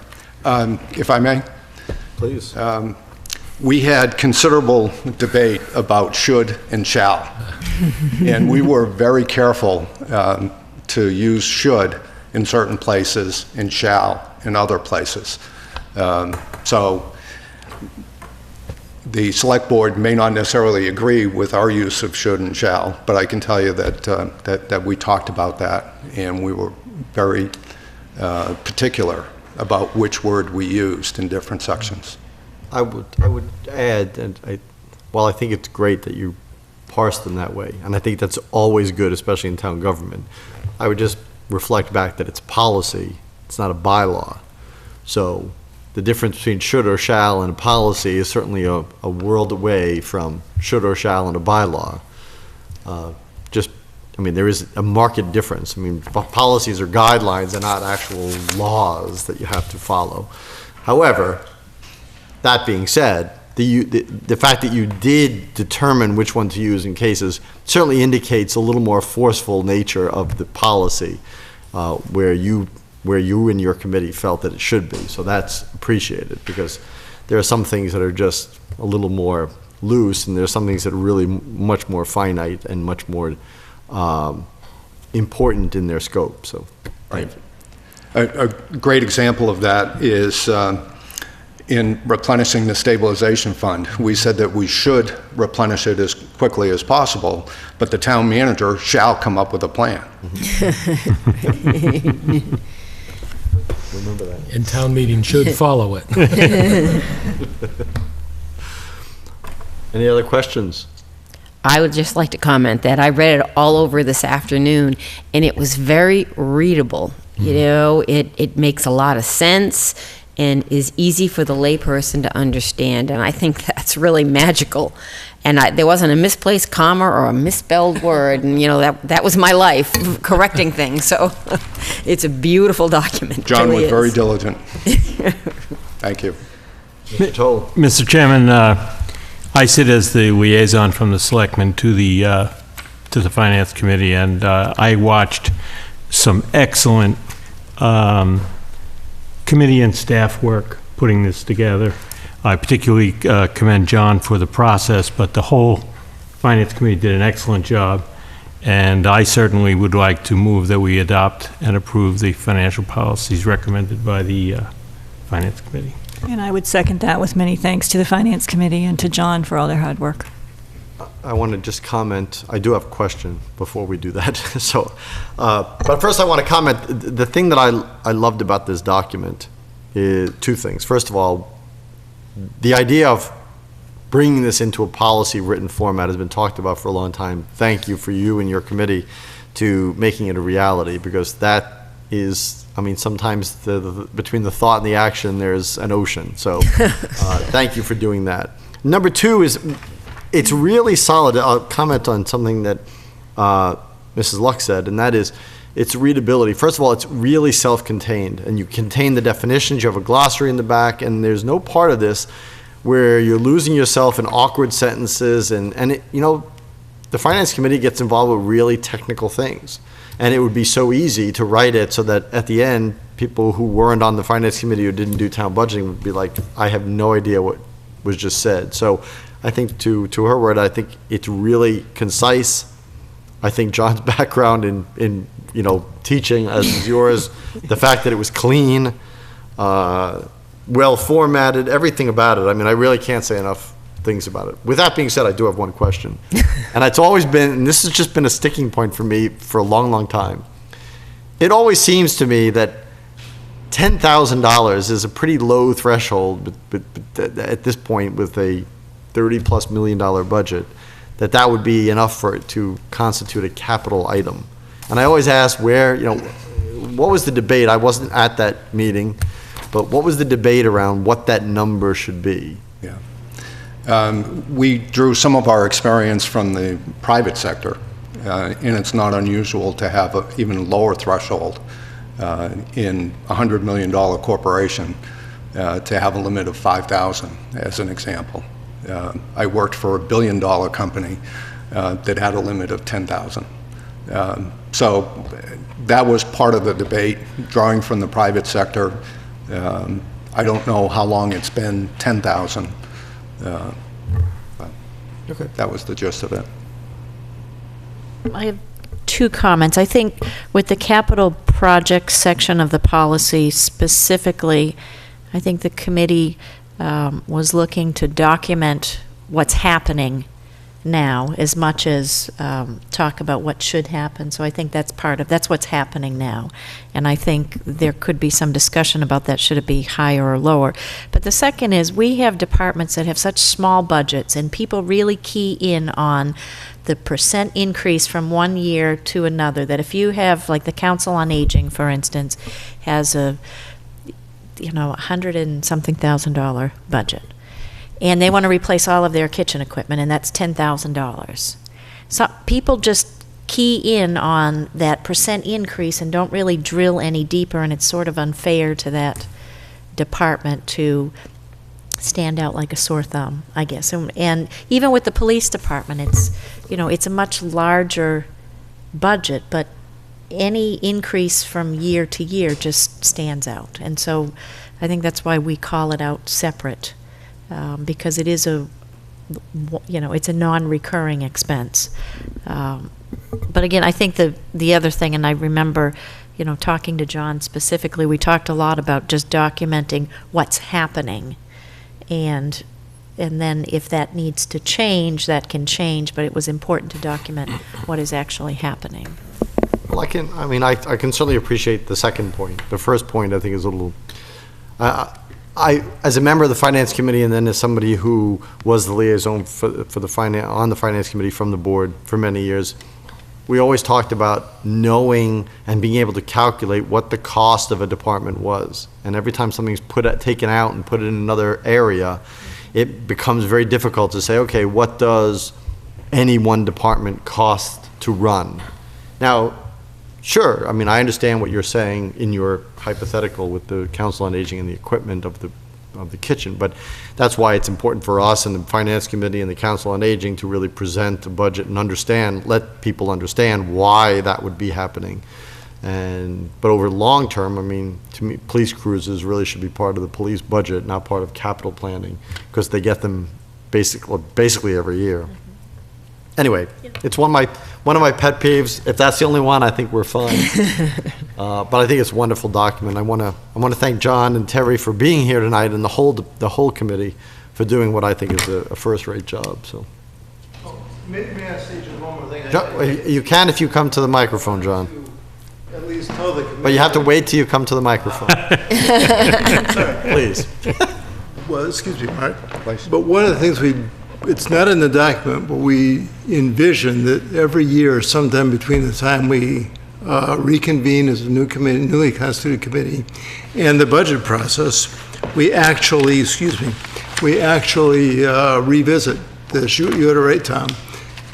[SPEAKER 12] If I may?
[SPEAKER 1] Please.
[SPEAKER 12] We had considerable debate about should and shall, and we were very careful to use should in certain places and shall in other places. So the Select Board may not necessarily agree with our use of should and shall, but I can tell you that that we talked about that, and we were very particular about which word we used in different sections.
[SPEAKER 1] I would add, and while I think it's great that you parse them that way, and I think that's always good, especially in town government, I would just reflect back that it's policy, it's not a bylaw. So the difference between should or shall and a policy is certainly a world away from should or shall and a bylaw. I mean, there is a marked difference. I mean, policies are guidelines and not actual laws that you have to follow. However, that being said, the fact that you did determine which one to use in cases certainly indicates a little more forceful nature of the policy, where you where you and your committee felt that it should be. So that's appreciated, because there are some things that are just a little more loose, and there's some things that are really much more finite and much more important in their scope. So, thank you.
[SPEAKER 12] A great example of that is in replenishing the stabilization fund. We said that we should replenish it as quickly as possible, but the town manager shall come up with a plan.
[SPEAKER 1] Remember that.
[SPEAKER 9] And town meeting should follow it.
[SPEAKER 1] Any other questions?
[SPEAKER 2] I would just like to comment that I read it all over this afternoon, and it was very readable. You know, it makes a lot of sense and is easy for the layperson to understand, and I think that's really magical. And there wasn't a misplaced comma or a misspelled word, and you know, that was my life, correcting things. So it's a beautiful document.
[SPEAKER 12] John
[SPEAKER 2] really
[SPEAKER 12] was
[SPEAKER 2] is.
[SPEAKER 12] very diligent. Thank you.
[SPEAKER 1] Mr. Toll.
[SPEAKER 13] Mr. Chairman, I sit as the liaison from the selectmen to the finance committee, and I watched some excellent committee and staff work putting this together. I particularly commend John for the process, but the whole finance committee did an excellent job, and I certainly would like to move that we adopt and approve the financial policies recommended by the finance committee.
[SPEAKER 8] And I would second that with many thanks to the Finance Committee and to John for all their hard work.
[SPEAKER 1] I want to just comment. I do have a question before we do that. So, but first I want to comment. The thing that I loved about this document is two things. First of all, the idea of bringing this into a policy written format has been talked about for a long time. Thank you for you and your committee to making it a reality, because that is, I mean, sometimes between the thought and the action, there's an ocean. So thank you for doing that. Number two is, it's really solid. I'll comment on something that Mrs. Luck said, and that is its readability. First of all, it's really self-contained, and you contain the definitions. You have a glossary in the back, and there's no part of this where you're losing yourself in awkward sentences. And you know, the Finance Committee gets involved with really technical things. And it would be so easy to write it so that at the end, people who weren't on the Finance Committee or didn't do town budgeting would be like, I have no idea what was just said. So I think to her word, I think it's really concise. I think John's background in you know, teaching, as is yours, the fact that it was clean, well formatted, everything about it. I mean, I really can't say enough things about it. With that being said, I do have one question. And it's always been, and this has just been a sticking point for me for a long, long time. It always seems to me that $10,000 is a pretty low threshold, but at this point with a $30+ million budget, that would be enough for it to constitute a capital item. And I always ask where, you know, what was the debate? I wasn't at that meeting, but what was the debate around what that number should be?
[SPEAKER 12] Yeah. We drew some of our experience from the private sector, and it's not unusual to have an even lower threshold in a $100 million corporation to have a limit of 5,000, as an example. I worked for a $1 billion company that had a limit of 10,000. So that was part of the debate, drawing from the private sector. I don't know how long it's been 10,000. Okay. That was the gist of it.
[SPEAKER 7] I have two comments. I think with the capital projects section of the policy specifically, I think the committee was looking to document what's happening now as much as talk about what should happen. So I think that's what's happening now. And I think there could be some discussion about that, should it be higher or lower. But the second is, we have departments that have such small budgets, and people really key in on the percent increase from one year to another, that if you have, like the Council on Aging, for instance, has a, you know, $100 and something thousand budget, and they want to replace all of their kitchen equipment, and that's $10,000. So people just key in on that percent increase and don't really drill any deeper, and it's sort of unfair to that department to stand out like a sore thumb, I guess. And even with the police department, it's, you know, it's a much larger budget, but any increase from year to year just stands out. And so I think that's why we call it out separate, because it is it's a non-recurring expense. But again, I think the other thing, and I remember, talking to John specifically, we talked a lot about just documenting what's happening. And then if that needs to change, that can change, but it was important to document what is actually happening.
[SPEAKER 1] Well, I can certainly appreciate the second point. The first point, I think, is a little, as a member of the Finance Committee, and then as somebody who was the liaison on the Finance Committee from the board for many years, we always talked about knowing and being able to calculate what the cost of a department was. And every time something's taken out and put in another area, it becomes very difficult to say, okay, what does any one department cost to run? Now, sure, I understand what you're saying in your hypothetical with the Council on Aging and the equipment of the kitchen, but that's why it's important for us and the Finance Committee and the Council on Aging to really present a budget and let people understand why that would be happening. But over long term, to me, police cruisers really should be part of the police budget, not part of capital planning, because they get them basically every year. Anyway, it's one of my pet peeves. If that's the only one, I think we're fine. But I think it's a wonderful document. I want to thank John and Terry for being here tonight, and the whole committee for doing what I think is a first-rate job. So.
[SPEAKER 14] May I say just one more thing?
[SPEAKER 1] You can if you come to the microphone, John.
[SPEAKER 14] At least tell the committee.
[SPEAKER 1] But you have to wait till you come to the microphone. Please.
[SPEAKER 14] Well, excuse me, Mark. But one of the things it's not in the document, but we envision that every year, sometime between the time we reconvene as a newly constituted committee and the budget process, we actually revisit this. You had it right, Tom.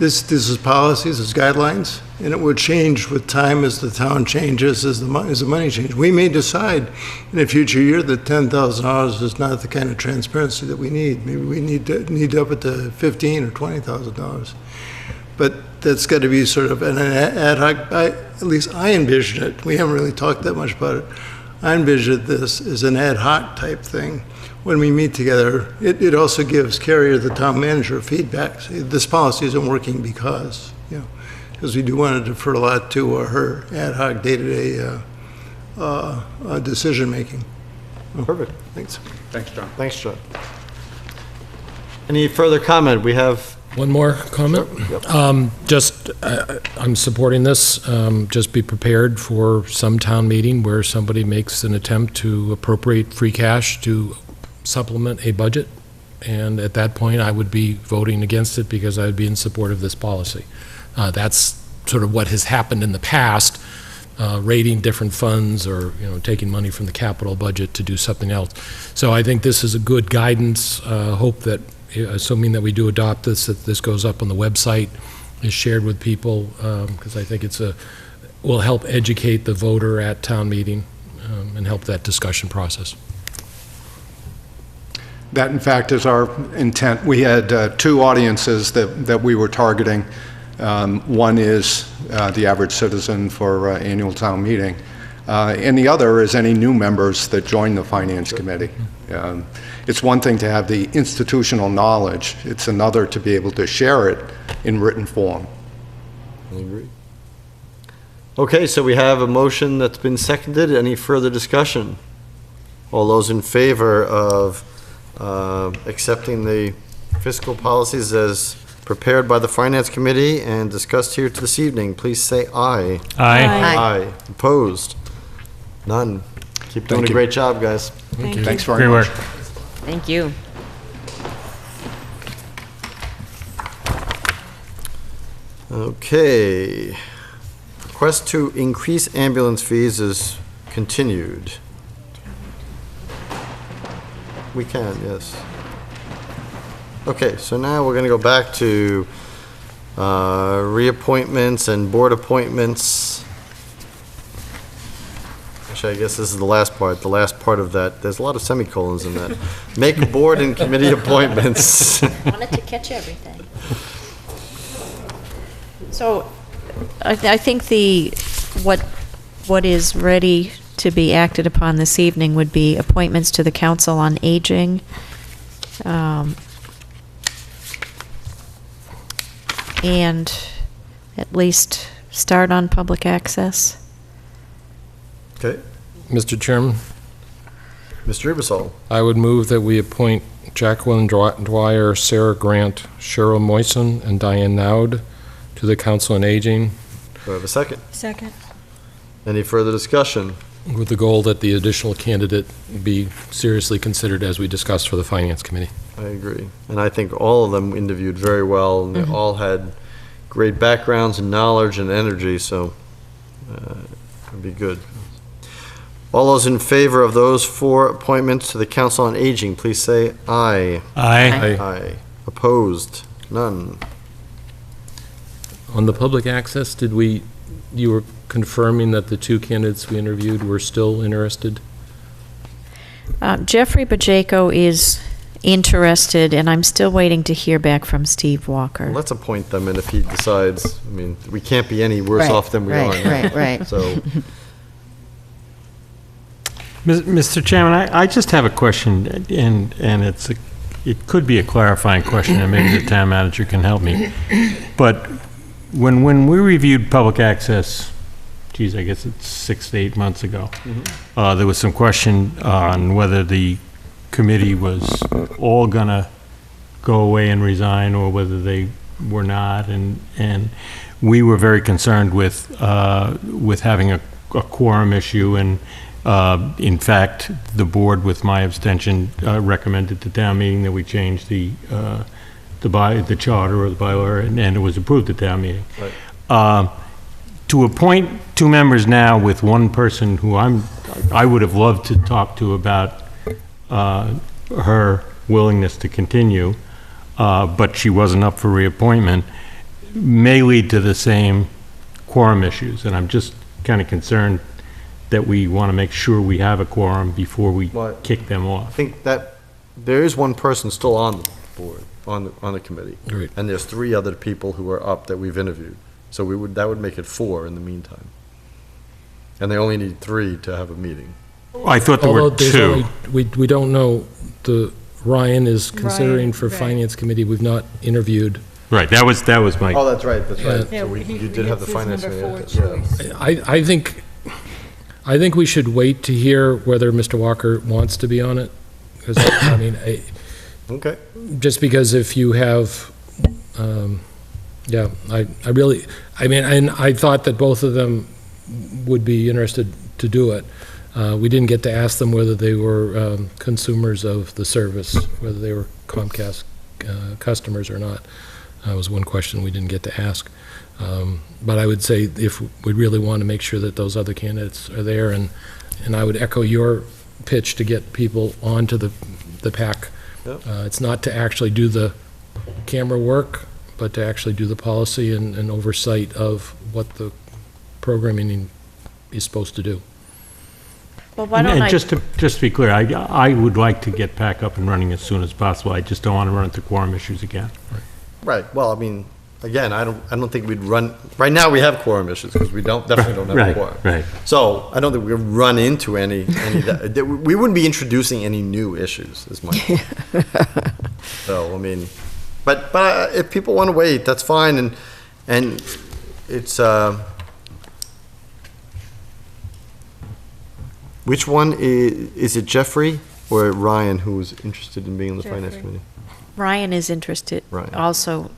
[SPEAKER 14] This is policies, it's guidelines, and it would change with time as the town changes, as the money changes. We may decide in a future year that $10,000 is not the kind of transparency that we need. Maybe we need up it to $15,000 or $20,000. But that's got to be sort of an ad hoc. At least I envision it. We haven't really talked that much about it. I envision this as an ad hoc type thing. When we meet together, it also gives Carrie, the town manager, feedback. Say, this policy isn't working because we do want to defer a lot to her ad hoc day-to-day decision-making.
[SPEAKER 1] Perfect. Thanks.
[SPEAKER 12] Thanks, John.
[SPEAKER 1] Thanks, John. Any further comment? We have
[SPEAKER 9] one more comment.
[SPEAKER 1] Yep.
[SPEAKER 9] I'm supporting this. Just be prepared for some town meeting where somebody makes an attempt to appropriate free cash to supplement a budget, and at that point I would be voting against it because I would be in support of this policy. That's sort of what has happened in the past, raiding different funds or taking money from the capital budget to do something else. So I think this is a good guidance. Hope that, assuming that we do adopt this, that this goes up on the website, is shared with people, because I think will help educate the voter at town meeting and help that discussion process.
[SPEAKER 12] That, in fact, is our intent. We had two audiences that we were targeting. One is the average citizen for annual town meeting, and the other is any new members that join the Finance Committee. It's one thing to have the institutional knowledge. It's another to be able to share it in written form.
[SPEAKER 1] I agree. Okay, so we have a motion that's been seconded. Any further discussion? All those in favor of accepting the fiscal policies as prepared by the Finance Committee and discussed here this evening, please say aye.
[SPEAKER 13] Aye.
[SPEAKER 1] Aye. Opposed? None. Keep doing a great job, guys.
[SPEAKER 8] Thank you.
[SPEAKER 12] Thanks very much.
[SPEAKER 2] Thank you.
[SPEAKER 1] Okay. Request to increase ambulance fees is continued. We can, yes. Okay, so now we're going to go back to reappointments and board appointments. Actually, I guess this is the last part of that. There's a lot of semicolons in that. Make board and committee appointments.
[SPEAKER 7] Wanted to catch everything. So I think what is ready to be acted upon this evening would be appointments to the Council on Aging. And at least start on public access.
[SPEAKER 1] Okay.
[SPEAKER 9] Mr. Chairman,
[SPEAKER 1] Mr. Ibasol.
[SPEAKER 9] I would move that we appoint Jacqueline Dwyer, Sarah Grant, Cheryl Moisen, and Diane Naud to the Council on Aging.
[SPEAKER 1] Do I have a second?
[SPEAKER 8] Second.
[SPEAKER 1] Any further discussion?
[SPEAKER 9] With the goal that the additional candidate be seriously considered as we discussed for the Finance Committee.
[SPEAKER 1] I agree. And I think all of them interviewed very well, and they all had great backgrounds and knowledge and energy, so it'd be good. All those in favor of those 4 appointments to the Council on Aging, please say aye.
[SPEAKER 13] Aye.
[SPEAKER 1] Aye. Opposed? None.
[SPEAKER 9] On the public access, you were confirming that the 2 candidates we interviewed were still interested?
[SPEAKER 7] Jeffrey Bajako is interested, and I'm still waiting to hear back from Steve Walker.
[SPEAKER 1] Well, let's appoint them, and if he decides, I mean, we can't be any worse
[SPEAKER 2] Right,
[SPEAKER 1] off than we are now.
[SPEAKER 2] Right.
[SPEAKER 1] So,
[SPEAKER 13] Mr. Chairman, I just have a question, and it could be a clarifying question, and maybe the town manager can help me. But when we reviewed public access, geez, I guess it's 6 to 8 months ago, there was some question on whether the committee was all gonna go away and resign, or whether they were not, and we were very concerned with having a quorum issue, and in fact, the board, with my abstention, recommended to town meeting that we change the charter or the bylaw, and it was approved at town meeting.
[SPEAKER 1] Right.
[SPEAKER 13] To appoint 2 members now with 1 person who I would have loved to talk to about her willingness to continue, but she wasn't up for reappointment, may lead to the same quorum issues, and I'm just kind of concerned that we want to make sure we have a quorum before we kick them
[SPEAKER 1] I
[SPEAKER 13] off.
[SPEAKER 1] think that there is 1 person still on the board, on the committee.
[SPEAKER 9] Right.
[SPEAKER 1] And there's 3 other people who are up that we've interviewed. So that would make it 4 in the meantime. And they only need 3 to have a meeting.
[SPEAKER 13] I thought there were
[SPEAKER 9] Although there's
[SPEAKER 13] 2.
[SPEAKER 9] we don't know, Ryan is considering for
[SPEAKER 8] right.
[SPEAKER 9] Finance Committee, we've not interviewed.
[SPEAKER 13] Right, that was my...
[SPEAKER 1] Oh, that's right, that's right.
[SPEAKER 9] Yeah.
[SPEAKER 1] So you did have the finance.
[SPEAKER 9] I think we should wait to hear whether Mr. Walker wants to be on it, because, I mean,
[SPEAKER 1] Okay.
[SPEAKER 9] just because if you have, I thought that both of them would be interested to do it. We didn't get to ask them whether they were consumers of the service, whether they were Comcast customers or not. That was one question we didn't get to ask. But I would say if we really want to make sure that those other candidates are there, and I would echo your pitch to get people onto the PAC.
[SPEAKER 1] Yep.
[SPEAKER 9] It's not to actually do the camera work, but to actually do the policy and oversight of what the programming is supposed to do.
[SPEAKER 7] Well, why don't
[SPEAKER 13] And
[SPEAKER 7] I...
[SPEAKER 13] just to be clear, I would like to get PAC up and running as soon as possible. I just don't want to run into quorum issues again.
[SPEAKER 1] Right, well, I mean, again, I don't think we'd run, right now we have quorum issues, because we definitely don't have a
[SPEAKER 13] Right,
[SPEAKER 1] quorum.
[SPEAKER 13] right.
[SPEAKER 1] So I don't think we'd run into any that we wouldn't be introducing any new issues, is my point. So, I mean, but if people want to wait, that's fine, and it's, which one is it Jeffrey or Ryan who's interested in being on the Finance Committee?
[SPEAKER 7] Ryan is interested
[SPEAKER 1] Ryan.
[SPEAKER 7] also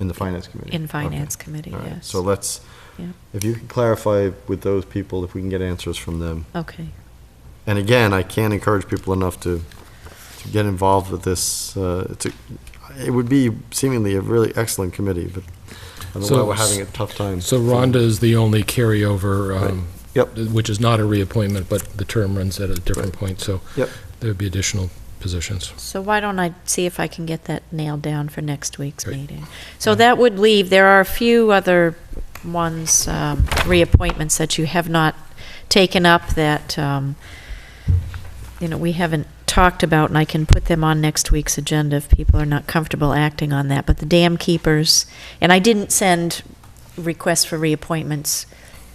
[SPEAKER 1] In the Finance Committee?
[SPEAKER 7] in Finance
[SPEAKER 1] Okay.
[SPEAKER 7] Committee,
[SPEAKER 1] All right.
[SPEAKER 7] yes.
[SPEAKER 1] So let's,
[SPEAKER 7] Yeah.
[SPEAKER 1] if you can clarify with those people, if we can get answers from them.
[SPEAKER 7] Okay.
[SPEAKER 1] And again, I can't encourage people enough to get involved with this. It would be seemingly a really excellent committee, but I don't know why we're having a tough time.
[SPEAKER 9] So Rhonda is the only carryover,
[SPEAKER 1] Yep.
[SPEAKER 9] which is not a reappointment, but the term runs at a different point, so
[SPEAKER 1] Yep.
[SPEAKER 9] there would be additional positions.
[SPEAKER 7] So why don't I see if I can get that nailed down for next week's
[SPEAKER 9] Great.
[SPEAKER 7] meeting? So that would leave, there are a few other ones, reappointments that you have not taken up that, we haven't talked about, and I can put them on next week's agenda if people are not comfortable acting on that. But the dam keepers, and I didn't send requests for reappointments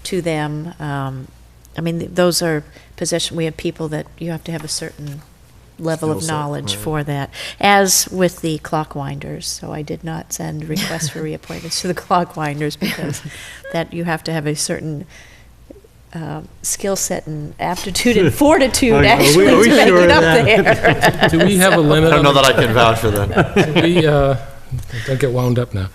[SPEAKER 7] to them. I mean, those are positions, we have people that you have to have a certain level of
[SPEAKER 1] Skill set,
[SPEAKER 7] knowledge
[SPEAKER 1] right.
[SPEAKER 7] for that, as with the clock winders. So I did not send requests for reappointments to the clock winders because that you have to have a certain skill set and aptitude and fortitude actually
[SPEAKER 13] are we
[SPEAKER 7] to make
[SPEAKER 13] sure
[SPEAKER 7] it
[SPEAKER 13] of
[SPEAKER 7] up
[SPEAKER 13] that?
[SPEAKER 7] there.
[SPEAKER 9] Do we have a limit
[SPEAKER 1] I don't
[SPEAKER 9] on
[SPEAKER 1] know
[SPEAKER 9] the-
[SPEAKER 1] that I can vouch for that.
[SPEAKER 9] Do we, don't get wound up now.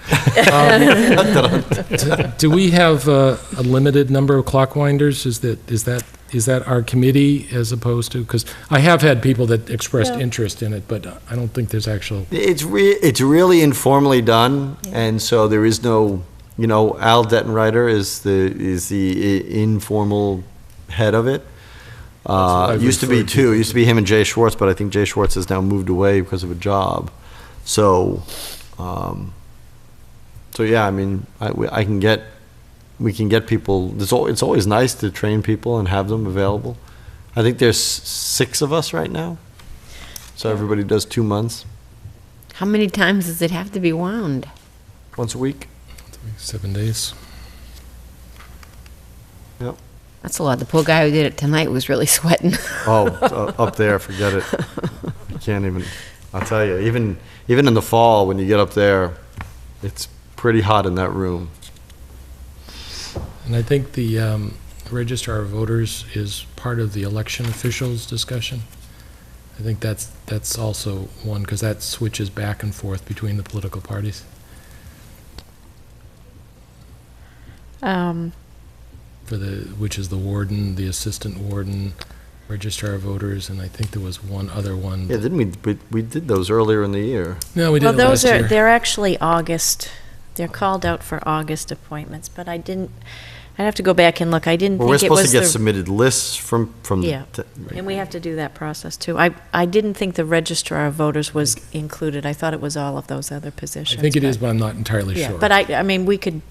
[SPEAKER 9] Do we have a limited number of clock winders? Is that our committee as opposed to, because I have had people that expressed
[SPEAKER 7] Yeah.
[SPEAKER 9] interest in it, but I don't think there's actual,
[SPEAKER 1] It's really informally done, and so there is no, Al Dettenreiter is the informal head of it.
[SPEAKER 9] what I've
[SPEAKER 1] Used to be
[SPEAKER 9] referred to.
[SPEAKER 1] two. It used to be him and Jay Schwartz, but I think Jay Schwartz has now moved away because of a job. So, yeah, I mean, we can get people. It's always nice to train people and have them available. I think there's 6 of us right now, so everybody does 2 months,
[SPEAKER 2] How many times does it have to be wound?
[SPEAKER 1] once a week.
[SPEAKER 9] 7 days.
[SPEAKER 1] Yep.
[SPEAKER 2] That's a lot. The poor guy who did it tonight was really sweating.
[SPEAKER 1] Oh, up there, forget it. You can't even. I'll tell you, even in the fall when you get up there, it's pretty hot in that room.
[SPEAKER 9] And I think the registrar of voters is part of the election officials discussion. I think that's also one, because that switches back and forth between the political parties. Which is the warden, the assistant warden, registrar of voters, and I think there was one other one.
[SPEAKER 1] Yeah, didn't we did those earlier in the year.
[SPEAKER 9] No, we did
[SPEAKER 7] Well,
[SPEAKER 9] it
[SPEAKER 7] those
[SPEAKER 9] last
[SPEAKER 7] are,
[SPEAKER 9] year.
[SPEAKER 7] they're actually August, they're called out for August appointments, but I'd have to go back and look. I didn't
[SPEAKER 1] Well, we're
[SPEAKER 7] think it was
[SPEAKER 1] supposed to get
[SPEAKER 7] the.
[SPEAKER 1] submitted lists from.
[SPEAKER 7] Yeah, and we have to do that process too. I didn't think the registrar of voters was included. I thought it was all of those other
[SPEAKER 9] I
[SPEAKER 7] positions.
[SPEAKER 9] think it is, but I'm not entirely
[SPEAKER 7] Yeah,
[SPEAKER 9] sure.
[SPEAKER 7] but I mean, we could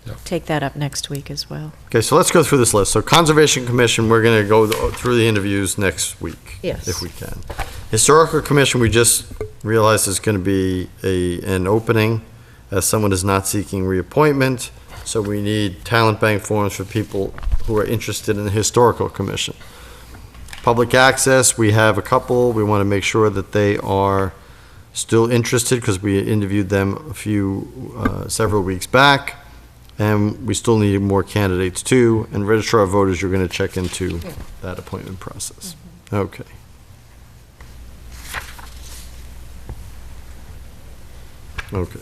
[SPEAKER 9] Yeah.
[SPEAKER 7] take that up next week as well.
[SPEAKER 1] Okay, so let's go through this list. So Conservation Commission, we're going to go through the interviews next week.
[SPEAKER 2] Yes.
[SPEAKER 1] If we can. Historical Commission, we just realized is going to be an opening as someone is not seeking reappointment. So we need talent bank forms for people who are interested in the Historical Commission. Public access, we have a couple. We want to make sure that they are still interested because we interviewed them several weeks back. And we still need more candidates too. And registrar of voters, you're going to check into that appointment process. Okay. Okay.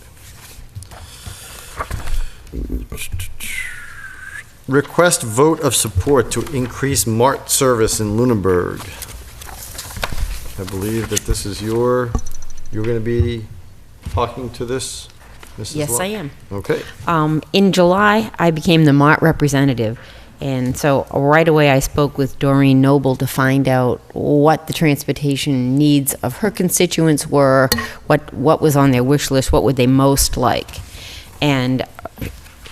[SPEAKER 1] Request vote of support to increase MART service in Lunenburg. I believe that this is you're going to be talking to this, Mrs.
[SPEAKER 2] Yes,
[SPEAKER 1] Luck?
[SPEAKER 2] I am.
[SPEAKER 1] Okay.
[SPEAKER 2] In July, I became the MART representative, and so right away I spoke with Doreen Noble to find out what the transportation needs of her constituents were, what was on their wish list, what would they most like. And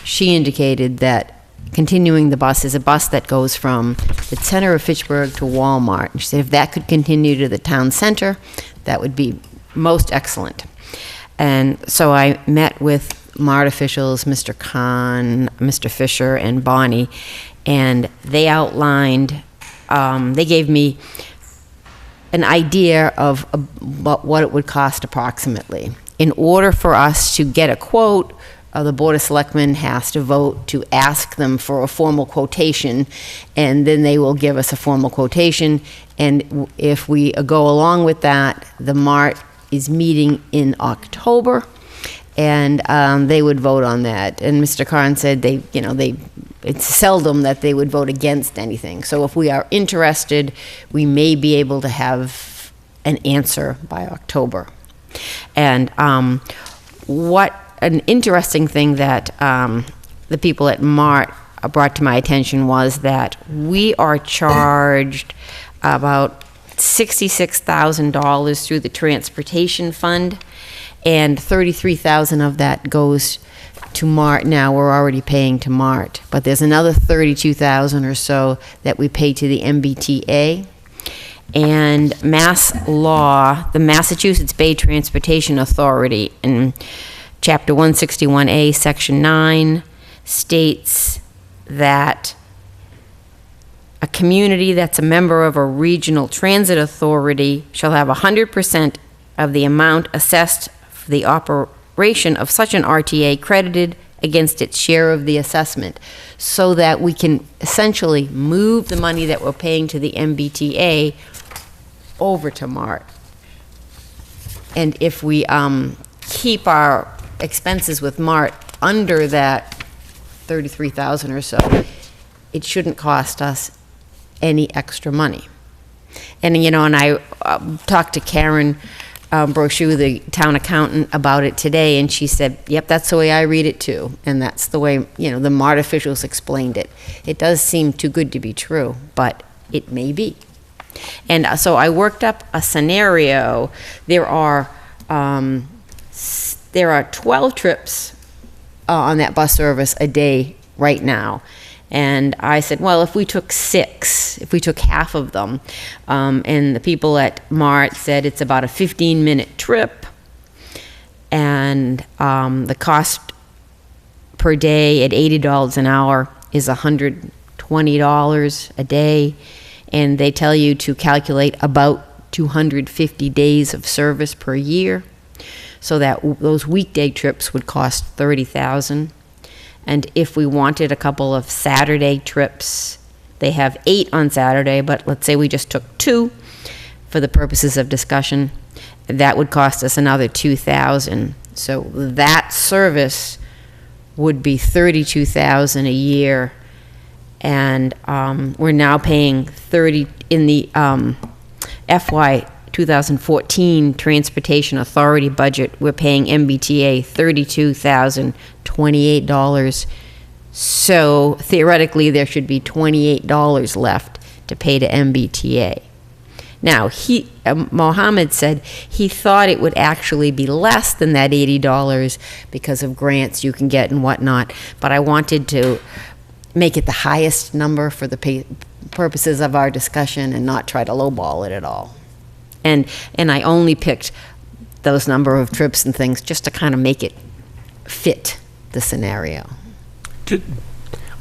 [SPEAKER 2] she indicated that continuing the bus is a bus that goes from the center of Fitchburg to Walmart. And she said if that could continue to the town center, that would be most excellent. And so I met with MART officials, Mr. Kahn, Mr. Fisher, and Bonnie, and they outlined, they gave me an idea of what it would cost approximately. In order for us to get a quote, the Board of Selectmen has to vote to ask them for a formal quotation, and then they will give us a formal quotation. And if we go along with that, the MART is meeting in October, and they would vote on that. And Mr. Karn said it's seldom that they would vote against anything. So if we are interested, we may be able to have an answer by October. And what an interesting thing that the people at MART brought to my attention was that we are charged about $66,000 through the transportation fund, and $33,000 of that goes to MART. Now we're already paying to MART, but there's another $32,000 or so that we pay to the MBTA. And Mass Law, the Massachusetts Bay Transportation Authority, in Chapter 161A, Section 9, states that A community that's a member of a regional transit authority shall have 100% of the amount assessed for the operation of such an RTA credited against its share of the assessment, so that we can essentially move the money that we're paying to the MBTA over to MART. And if we keep our expenses with MART under that 33,000 or so, it shouldn't cost us any extra money. And, you know, and I talked to Karen Brochu, the town accountant, about it today, and she said, yep, that's the way I read it too. And that's the way, you know, the MART officials explained it. It does seem too good to be true, but it may be. And so I worked up a scenario. There are 12 trips on that bus service a day right now. And I said, well, if we took 6, if we took half of them, and the people at MART said it's about a 15-minute trip, and the cost per day at $80 an hour is $120 a day, and they tell you to calculate about 250 days of service per year, so that those weekday trips would cost $30,000. And if we wanted a couple of Saturday trips, they have 8 on Saturday, but let's say we just took 2 for the purposes of discussion, that would cost us another $2,000. So that service would be $32,000 a year, and we're now paying 30 in the FY 2014 Transportation Authority budget. We're paying MBTA $32,028. So theoretically, there should be $28 left to pay to MBTA. Now, Mohammed said he thought it would actually be less than that $80 because of grants you can get and whatnot, but I wanted to make it the highest number for the purposes of our discussion and not try to lowball it at all. And I only picked those number of trips and things just to kind of make it fit the scenario.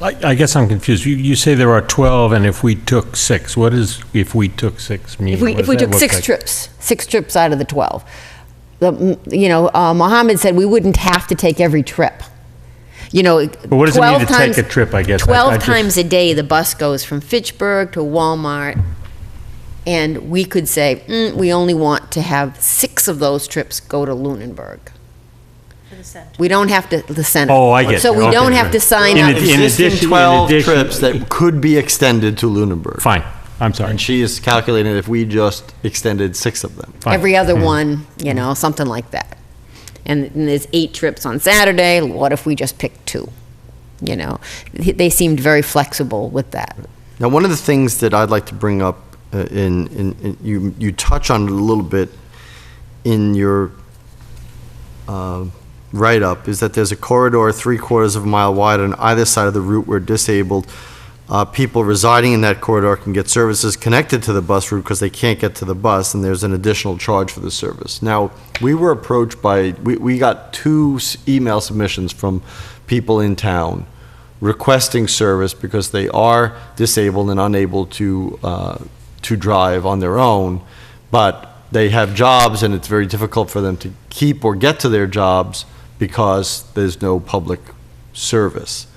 [SPEAKER 13] I guess I'm confused. You say there are 12, and if we took 6, what does if we took 6 mean?
[SPEAKER 2] If we took 6 trips out of the 12. Mohammed said we wouldn't have to take every trip. You know,
[SPEAKER 13] but what does it mean to take a trip, I guess?
[SPEAKER 2] 12 times a day the bus goes from Fitchburg to Walmart, and we could say, we only want to have 6 of those trips go to Lunenburg.
[SPEAKER 7] For the center.
[SPEAKER 2] We don't have to, the center.
[SPEAKER 13] Oh, I get
[SPEAKER 2] So we don't have to sign up.
[SPEAKER 1] In addition, 12 trips that could be extended to Lunenburg.
[SPEAKER 13] Fine, I'm sorry.
[SPEAKER 1] And she is calculating if we just extended 6 of them.
[SPEAKER 13] Fine.
[SPEAKER 2] Every other one, something like that. And there's 8 trips on Saturday. What if we just picked 2? They seemed very flexible with that.
[SPEAKER 1] Now, one of the things that I'd like to bring up, you touch on it a little bit in your write-up, is that there's a corridor 3/4 of a mile wide on either side of the route where disabled people residing in that corridor can get services connected to the bus route because they can't get to the bus, and there's an additional charge for the service. Now, we were approached by, we got 2 email submissions from people in town requesting service because they are disabled and unable to drive on their own, but they have jobs and it's very difficult for them to keep or get to their jobs because there's no public service.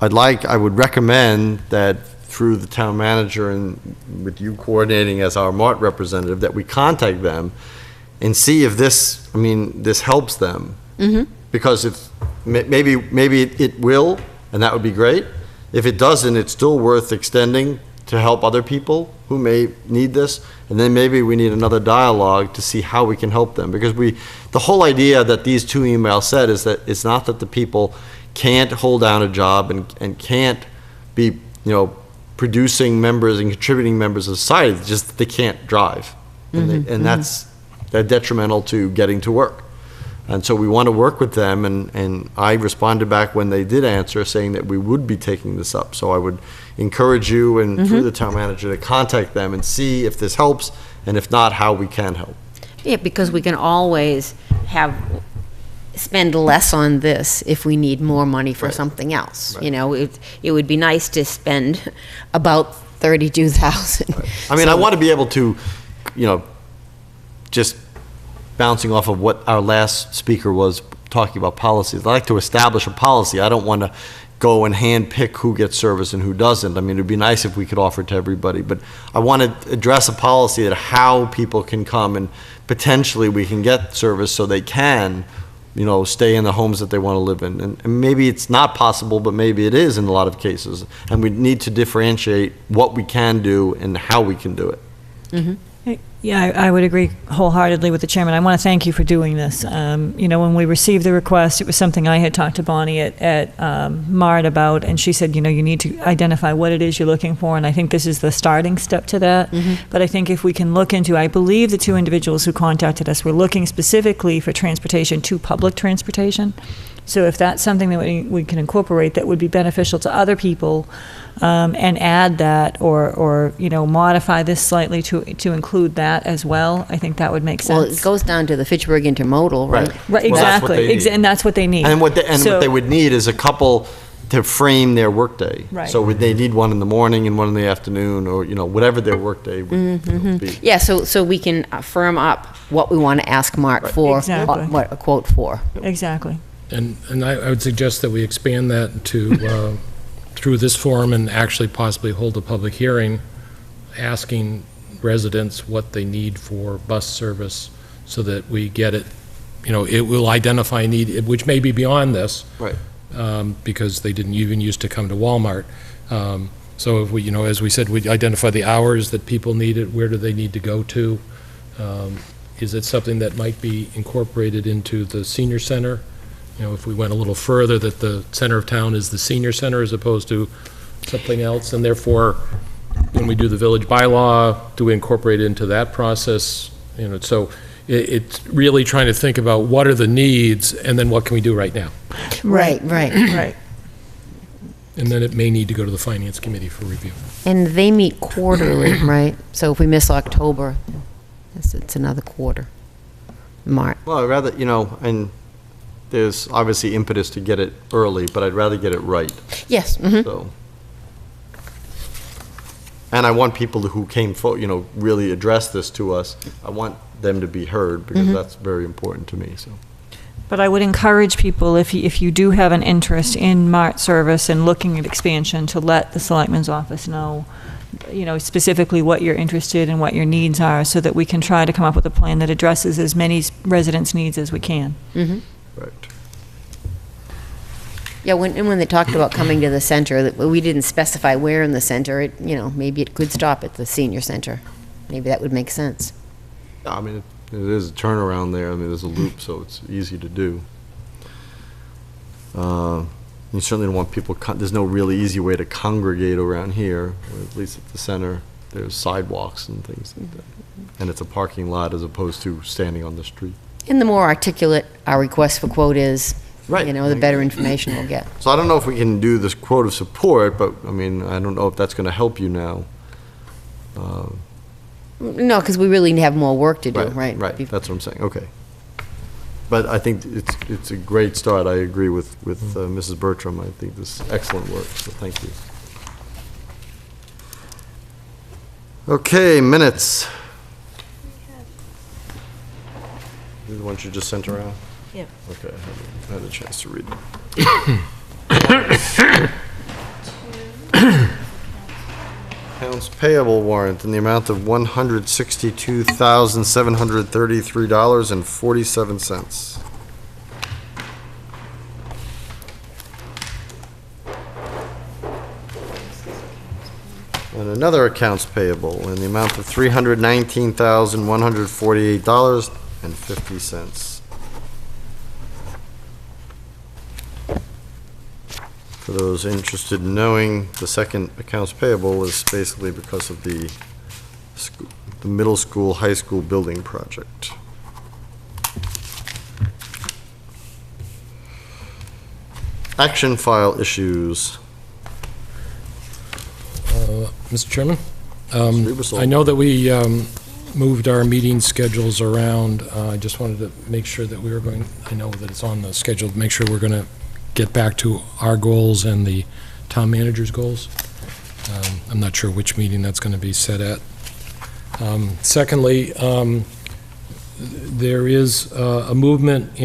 [SPEAKER 1] I would recommend that through the town manager and with you coordinating as our MART representative, that we contact them and see if this helps them. Mm-hmm. Because if maybe it will, and that would be great. If it doesn't, it's still worth extending to help other people who may need this, and then maybe we need another dialogue to see how we can help them. Because the whole idea that these 2 emails said is that it's not that the people can't hold down a job and can't be, producing members and contributing members of society, it's just that they can't drive. And that's detrimental to getting to work. And so we want to work with them, and I responded back when they did answer saying that we would be taking this up. So I would encourage you and through the town manager to contact them and see if this helps, and if not, how we can help.
[SPEAKER 2] Yeah, because we can always spend less on this if we need more money for something else. Right. It would be nice to spend about 32,000.
[SPEAKER 1] I mean, I want to be able to, just bouncing off of what our last speaker was talking about policies. I like to establish a policy. I don't want to go and hand pick who gets service and who doesn't. I mean, it'd be nice if we could offer it to everybody, but I want to address a policy that how people can come and potentially we can get service so they can, stay in the homes that they want to live in. And maybe it's not possible, but maybe it is in a lot of cases. And we need to differentiate what we can do and how we can do it.
[SPEAKER 2] Mm-hmm.
[SPEAKER 8] Yeah, I would agree wholeheartedly with the chairman. I want to thank you for doing this. When we received the request, it was something I had talked to Bonnie at MART about, and she said, you need to identify what it is you're looking for, and I think this is the starting step to that.
[SPEAKER 2] Mm-hmm.
[SPEAKER 8] But I think if we can look into, I believe the two individuals who contacted us were looking specifically for transportation to public transportation. So if that's something that we can incorporate that would be beneficial to other people, and add that or modify this slightly to include that as well, I think that would make sense.
[SPEAKER 2] Well, it goes down to the Fitchburg Intermodal, right?
[SPEAKER 8] Right, exactly. And that's what they need.
[SPEAKER 1] And what they would need is a couple to frame their workday.
[SPEAKER 8] Right.
[SPEAKER 1] So they need one in the morning and one in the afternoon, or whatever their workday would be.
[SPEAKER 2] Yeah, so we can firm up what we want to ask MART for,
[SPEAKER 8] Exactly.
[SPEAKER 2] what a quote for.
[SPEAKER 8] Exactly.
[SPEAKER 9] And I would suggest that we expand that to, through this forum, and actually possibly hold a public hearing asking residents what they need for bus service so that we get it, it will identify a need, which may be beyond this.
[SPEAKER 1] Right.
[SPEAKER 9] Because they didn't even used to come to Walmart. So if we, as we said, we identify the hours that people need it, where do they need to go to? Is it something that might be incorporated into the senior center? If we went a little further, that the center of town is the senior center as opposed to something else, and therefore, when we do the village bylaw, do we incorporate it into that process? So it's really trying to think about what are the needs, and then what can we do right now?
[SPEAKER 2] Right.
[SPEAKER 8] Right.
[SPEAKER 9] And then it may need to go to the finance committee for review.
[SPEAKER 2] And they meet quarterly, right? So if we miss October, it's another quarter. MART.
[SPEAKER 1] Well, I'd rather, and there's obviously impetus to get it early, but I'd rather get it right.
[SPEAKER 2] Yes. Mm-hmm.
[SPEAKER 1] So, and I want people who came really address this to us. I want them to be heard because that's very important to me. So.
[SPEAKER 8] But I would encourage people, if you do have an interest in MART service and looking at expansion, to let the Selectmen's office know, specifically what you're interested in, what your needs are, so that we can try to come up with a plan that addresses as many residents' needs as we can.
[SPEAKER 2] Mm-hmm.
[SPEAKER 1] Right.
[SPEAKER 2] Yeah, when they talked about coming to the center, we didn't specify where in the center. Maybe it could stop at the senior center. Maybe that would make sense.
[SPEAKER 1] I mean, it is a turnaround there. I mean, there's a loop, so it's easy to do. You certainly don't want people, there's no really easy way to congregate around here, or at least at the center. There's sidewalks and things like that. And it's a parking lot as opposed to standing on the street.
[SPEAKER 2] And the more articulate our request for quote is,
[SPEAKER 1] right,
[SPEAKER 2] the better information we'll get.
[SPEAKER 1] So I don't know if we can do this quote of support, but I mean, I don't know if that's going to help you now.
[SPEAKER 2] No, because we really have more work to do, right?
[SPEAKER 1] Right, that's what I'm saying, okay. But I think it's a great start. I agree with Mrs. Bertram. I think this is excellent work, so thank you. Okay, minutes. The ones you just sent around?
[SPEAKER 7] Yeah.
[SPEAKER 1] Okay, I had a chance to read them. Accounts payable warrant in the amount of $162,733.47. And another accounts payable in the amount of $319,148.50. For those interested in knowing, the second accounts payable is basically because of the middle school, high school building project. Action file issues.
[SPEAKER 9] Mr. Chairman, I know that we moved our meeting schedules around. I just wanted to make sure that we were going, I know that it's on the schedule, to make sure we're going to get back to our goals and the town manager's goals. I'm not sure which meeting that's going to be set at. Secondly, there is a movement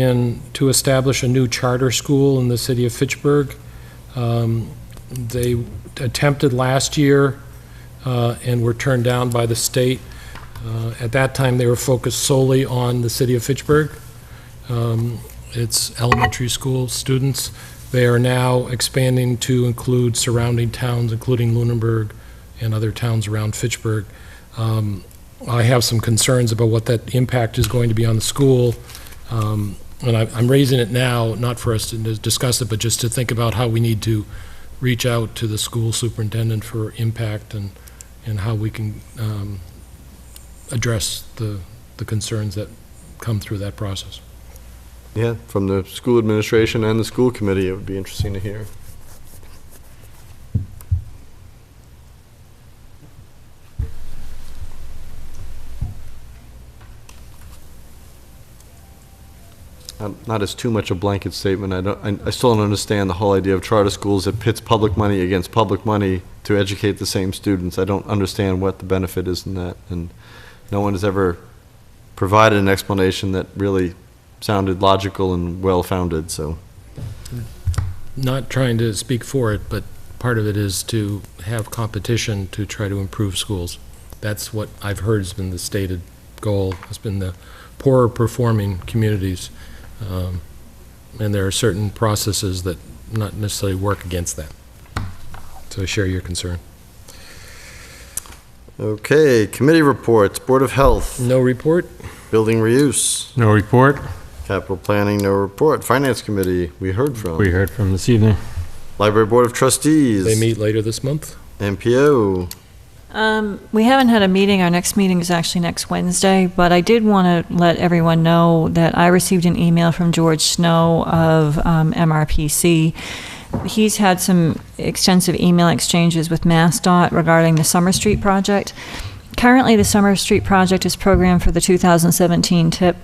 [SPEAKER 9] to establish a new charter school in the city of Fitchburg. They attempted last year and were turned down by the state. At that time, they were focused solely on the city of Fitchburg. It's elementary school students. They are now expanding to include surrounding towns, including Lunenburg and other towns around Fitchburg. I have some concerns about what that impact is going to be on the school. And I'm raising it now, not for us to discuss it, but just to think about how we need to reach out to the school superintendent for impact and how we can address the concerns that come through that process.
[SPEAKER 1] Yeah, from the school administration and the school committee, it would be interesting to hear. Not as too much a blanket statement. I still don't understand the whole idea of charter schools that pits public money against public money to educate the same students. I don't understand what the benefit is in that, and no one has ever provided an explanation that really sounded logical and well-founded, so.
[SPEAKER 9] Not trying to speak for it, but part of it is to have competition to try to improve schools. That's what I've heard has been the stated goal, has been the poorer performing communities. And there are certain processes that not necessarily work against that. So I share your concern.
[SPEAKER 1] Okay, committee reports, Board of Health.
[SPEAKER 9] No report.
[SPEAKER 1] Building reuse.
[SPEAKER 13] No report.
[SPEAKER 1] Capital Planning, no report. Finance Committee, we heard from.
[SPEAKER 13] We heard from this evening.
[SPEAKER 1] Library Board of Trustees.
[SPEAKER 9] They meet later this month.
[SPEAKER 1] MPO.
[SPEAKER 8] We haven't had a meeting. Our next meeting is actually next Wednesday, but I did want to let everyone know that I received an email from George Snow of MRPC. He's had some extensive email exchanges with MassDOT regarding the Summer Street project. Currently, the Summer Street project is programmed for the 2017 TIP,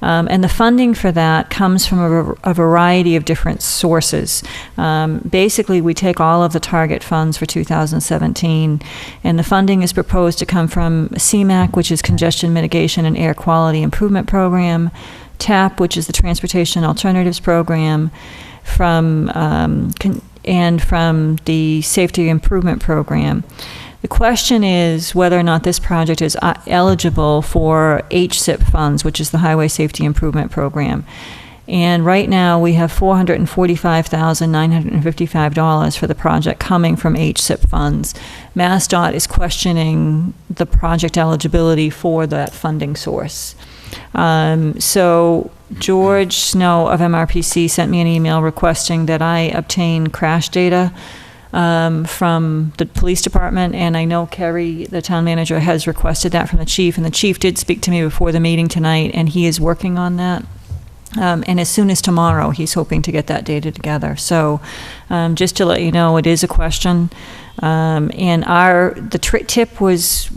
[SPEAKER 8] and the funding for that comes from a variety of different sources. Basically, we take all of the target funds for 2017, and the funding is proposed to come from CMAQ, which is Congestion Mitigation and Air Quality Improvement Program, TAP, which is the Transportation Alternatives Program, and from the Safety Improvement Program. The question is whether or not this project is eligible for HSIP funds, which is the Highway Safety Improvement Program. And right now, we have $445,955 for the project coming from HSIP funds. MassDOT is questioning the project eligibility for that funding source. So George Snow of MRPC sent me an email requesting that I obtain crash data from the police department, and I know Kerry, the town manager, has requested that from the chief, and the chief did speak to me before the meeting tonight, and he is working on that. And as soon as tomorrow, he's hoping to get that data together. So just to let you know, it is a question. And the TIP was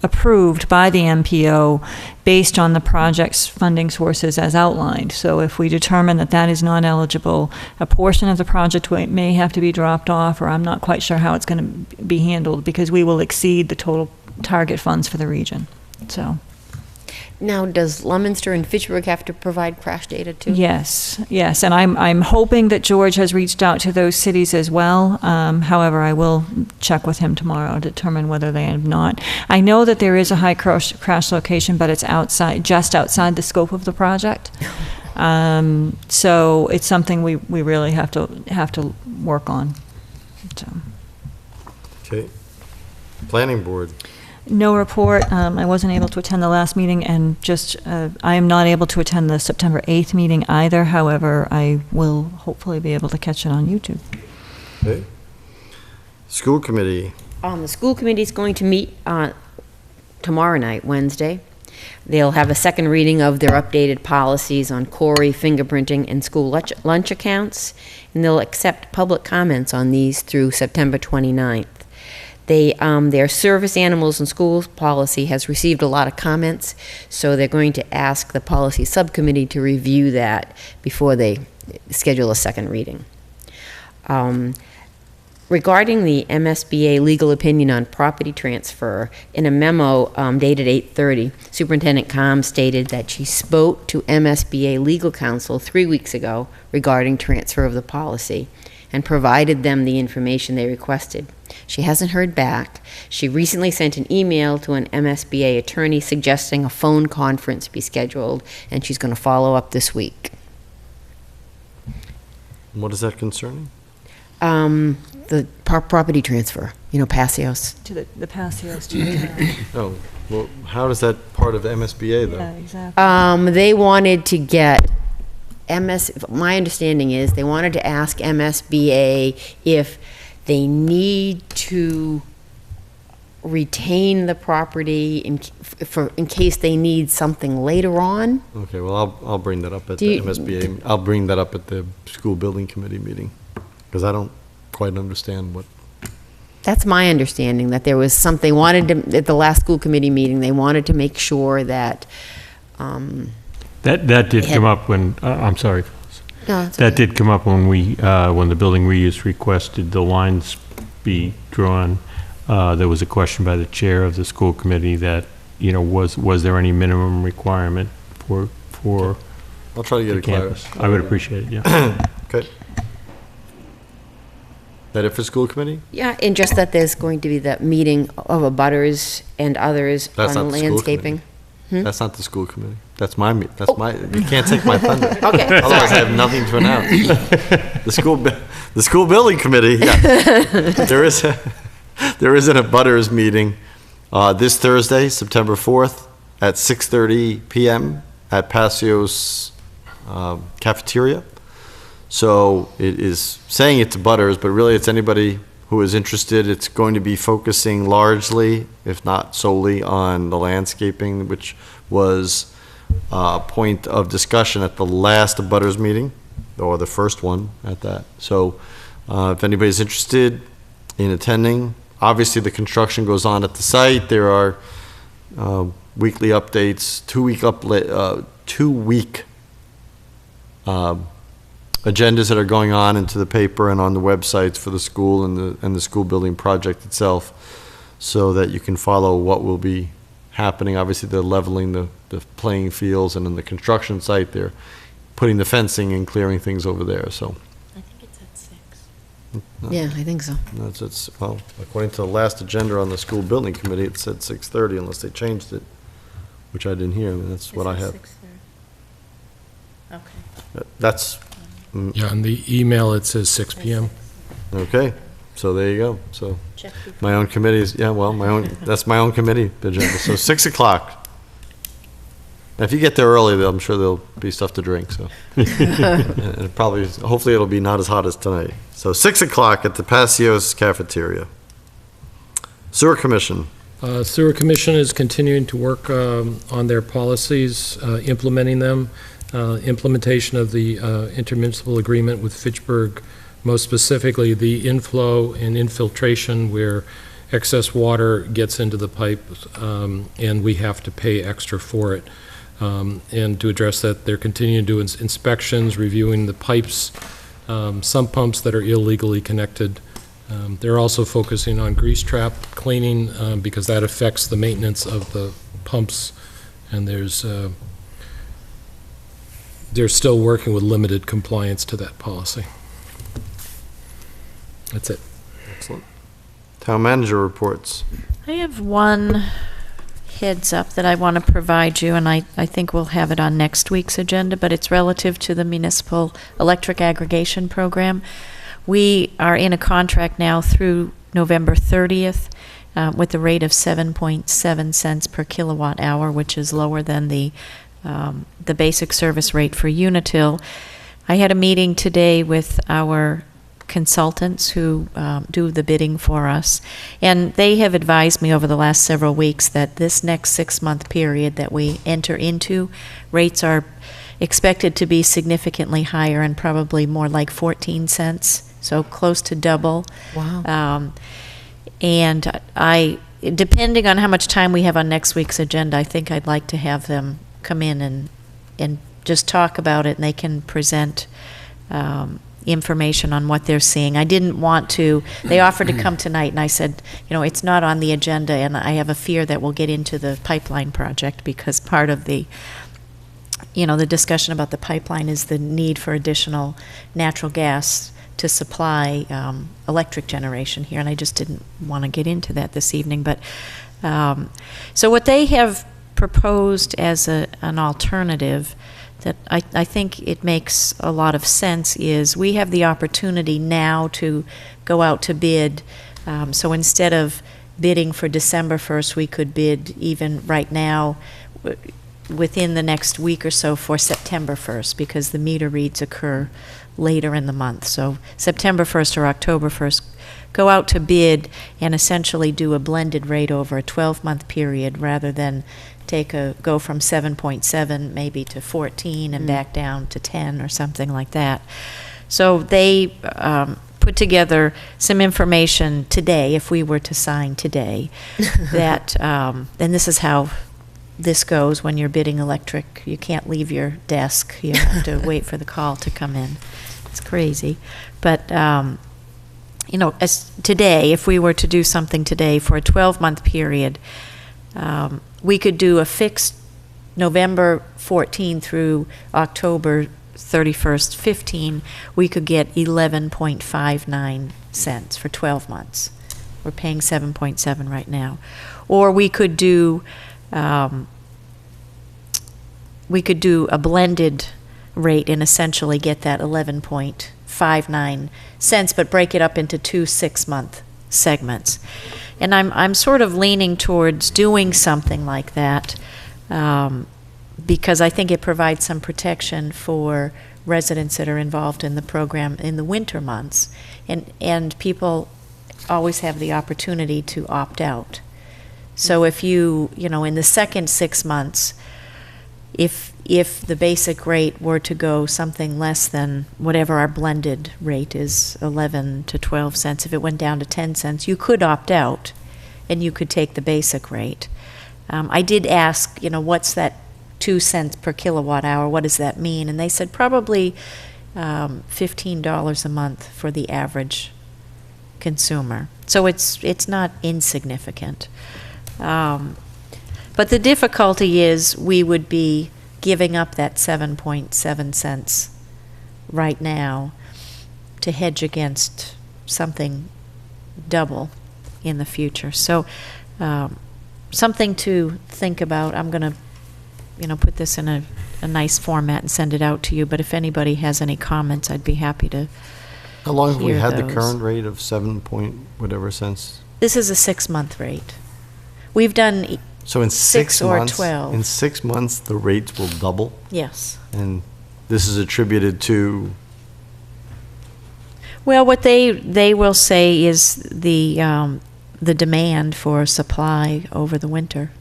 [SPEAKER 8] approved by the MPO based on the project's funding sources as outlined. So if we determine that that is not eligible, a portion of the project may have to be dropped off, or I'm not quite sure how it's going to be handled, because we will exceed the total target funds for the region. So.
[SPEAKER 2] Now, does Leominster and Fitchburg have to provide crash data too?
[SPEAKER 8] Yes, yes, and I'm hoping that George has reached out to those cities as well. However, I will check with him tomorrow to determine whether they have not. I know that there is a high crash location, but it's just outside the scope of the project. So it's something we really have to work on. So.
[SPEAKER 1] Okay. Planning Board.
[SPEAKER 8] No report. I wasn't able to attend the last meeting, and I am not able to attend the September 8th meeting either. However, I will hopefully be able to catch it on YouTube.
[SPEAKER 1] Okay. School Committee.
[SPEAKER 2] The school committee is going to meet tomorrow night, Wednesday. They'll have a second reading of their updated policies on Corey, fingerprinting, and school lunch accounts, and they'll accept public comments on these through September 29th. Their service animals in schools policy has received a lot of comments, so they're going to ask the policy subcommittee to review that before they schedule a second reading. Regarding the MSBA legal opinion on property transfer, in a memo dated 8/30, Superintendent Calm stated that she spoke to MSBA legal counsel 3 weeks ago regarding transfer of the policy and provided them the information they requested. She hasn't heard back. She recently sent an email to an MSBA attorney suggesting a phone conference be scheduled, and she's going to follow up this week.
[SPEAKER 1] What is that concerning?
[SPEAKER 2] The property transfer, Passios.
[SPEAKER 8] To the Passios to the town.
[SPEAKER 1] Oh, well, how is that part of MSBA, though?
[SPEAKER 8] Yeah, exactly.
[SPEAKER 2] They wanted to get my understanding is they wanted to ask MSBA if they need to retain the property in case they need something later on.
[SPEAKER 1] Okay, well, I'll bring that up at the MSBA. I'll bring that up at the school building committee meeting, because I don't quite understand what.
[SPEAKER 2] That's my understanding, that there was something they wanted to, at the last school committee meeting, they wanted to make sure that.
[SPEAKER 13] That did come up when, I'm sorry.
[SPEAKER 2] No, it's
[SPEAKER 13] That
[SPEAKER 2] okay.
[SPEAKER 13] did come up when when the building reuse requested the lines be drawn. There was a question by the chair of the school committee that, was there any minimum requirement for
[SPEAKER 1] I'll try to get
[SPEAKER 13] the
[SPEAKER 1] it clear.
[SPEAKER 13] campus? I would appreciate it, yeah.
[SPEAKER 1] Okay. That it for school committee?
[SPEAKER 2] Yeah, and just that there's going to be that meeting of abutters and others
[SPEAKER 1] That's
[SPEAKER 2] on
[SPEAKER 1] not the school
[SPEAKER 2] landscaping.
[SPEAKER 1] That's not the school committee. That's my, you can't take my thunder.
[SPEAKER 2] Okay,
[SPEAKER 1] Otherwise, I have nothing to announce. The school building committee, yeah. There is an abutters meeting this Thursday, September 4th, at 6:30 PM at Passios Cafeteria. So it is saying it's abutters, but really it's anybody who is interested. It's going to be focusing largely, if not solely, on the landscaping, which was a point of discussion at the last abutters meeting, or the first one at that. So if anybody's interested in attending, obviously the construction goes on at the site. There are weekly updates, two-week agendas that are going on into the paper and on the websites for the school and the school building project itself, so that you can follow what will be happening. Obviously, they're leveling the playing fields, and in the construction site, they're putting the fencing and clearing things over there, so.
[SPEAKER 7] I think it's at 6.
[SPEAKER 2] Yeah, I think so.
[SPEAKER 1] Well, according to the last agenda on the school building committee, it said 6:30 unless they changed it, which I didn't hear. I mean, that's what I have.
[SPEAKER 7] Okay.
[SPEAKER 1] That's,
[SPEAKER 9] Yeah, on the email, it says 6 PM.
[SPEAKER 1] okay, so there you go. So
[SPEAKER 7] Check before.
[SPEAKER 1] my own committee is, that's my own committee agenda. So 6 o'clock. Now, if you get there early, I'm sure there'll be stuff to drink, so. And hopefully it'll be not as hot as tonight. So 6 o'clock at the Passios Cafeteria. Sewer Commission.
[SPEAKER 9] Sewer Commission is continuing to work on their policies, implementing them. Implementation of the intermunicipal agreement with Fitchburg, most specifically the inflow and infiltration where excess water gets into the pipe and we have to pay extra for it. And to address that, they're continuing to do inspections, reviewing the pipes, some pumps that are illegally connected. They're also focusing on grease trap cleaning because that affects the maintenance of the pumps, and they're still working with limited compliance to that policy. That's it.
[SPEAKER 1] Excellent. Town manager reports.
[SPEAKER 7] I have one heads up that I want to provide you, and I think we'll have it on next week's agenda, but it's relative to the municipal electric aggregation program. We are in a contract now through November 30th with a rate of 7.7 cents per kilowatt hour, which is lower than the basic service rate for Unitil. I had a meeting today with our consultants who do the bidding for us, and they have advised me over the last several weeks that this next 6-month period that we enter into, rates are expected to be significantly higher and probably more like 14 cents, so close to double.
[SPEAKER 2] Wow.
[SPEAKER 7] And depending on how much time we have on next week's agenda, I think I'd like to have them come in and just talk about it, and they can present information on what they're seeing. I didn't want to, they offered to come tonight, and I said, it's not on the agenda, and I have a fear that we'll get into the pipeline project, because part of the, the discussion about the pipeline is the need for additional natural gas to supply electric generation here, and I just didn't want to get into that this evening. But so what they have proposed as an alternative that I think it makes a lot of sense is we have the opportunity now to go out to bid. So instead of bidding for December 1st, we could bid even right now within the next week or so for September 1st, because the meter reads occur later in the month. So September 1st or October 1st, go out to bid and essentially do a blended rate over a 12-month period, rather than go from 7.7 maybe to 14 and back down to 10 or something like that. So they put together some information today, if we were to sign today, that, and this is how this goes when you're bidding electric. You can't leave your desk. You have to wait for the call to come in. It's crazy. But, as today, if we were to do something today for a 12-month period, we could do a fixed November 14 through October 31st, 15. We could get 11.59 cents for 12 months. We're paying 7.7 right now. Or we could do a blended rate and essentially get that 11.59 cents, but break it up into 2 6-month segments. And I'm sort of leaning towards doing something like that, because I think it provides some protection for residents that are involved in the program in the winter months. And people always have the opportunity to opt out. So if you in the second 6 months, if the basic rate were to go something less than whatever our blended rate is, 11 to 12 cents, if it went down to 10 cents, you could opt out and you could take the basic rate. I did ask, what's that 2 cents per kilowatt hour? What does that mean? And they said probably $15 a month for the average consumer. So it's not insignificant. But the difficulty is we would be giving up that 7.7 cents right now to hedge against something double in the future. So something to think about. I'm going to put this in a nice format and send it out to you, but if anybody has any comments, I'd be happy to
[SPEAKER 1] How long have we
[SPEAKER 7] hear
[SPEAKER 1] had the
[SPEAKER 7] those.
[SPEAKER 1] current rate of 7 point whatever cents?
[SPEAKER 7] This is a 6-month rate. We've done
[SPEAKER 1] So in 6
[SPEAKER 7] or
[SPEAKER 1] months,
[SPEAKER 7] 12.
[SPEAKER 1] in 6 months, the rates will double?
[SPEAKER 7] Yes.
[SPEAKER 1] And this is attributed to,
[SPEAKER 7] Well, what they will say is the demand for supply over the winter.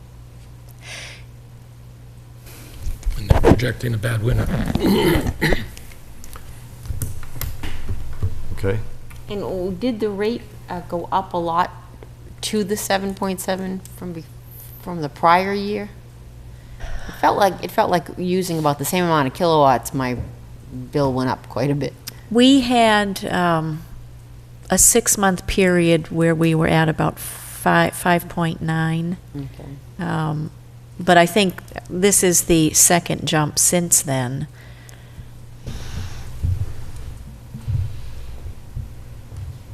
[SPEAKER 9] And they're projecting a bad winter.
[SPEAKER 1] okay?
[SPEAKER 2] And did the rate go up a lot to the 7.7 from the prior year? It felt like using about the same amount of kilowatts. My bill went up quite a bit.
[SPEAKER 7] We had a 6-month period where we were at about 5.9.
[SPEAKER 2] Okay.
[SPEAKER 7] But I think this is the second jump since then.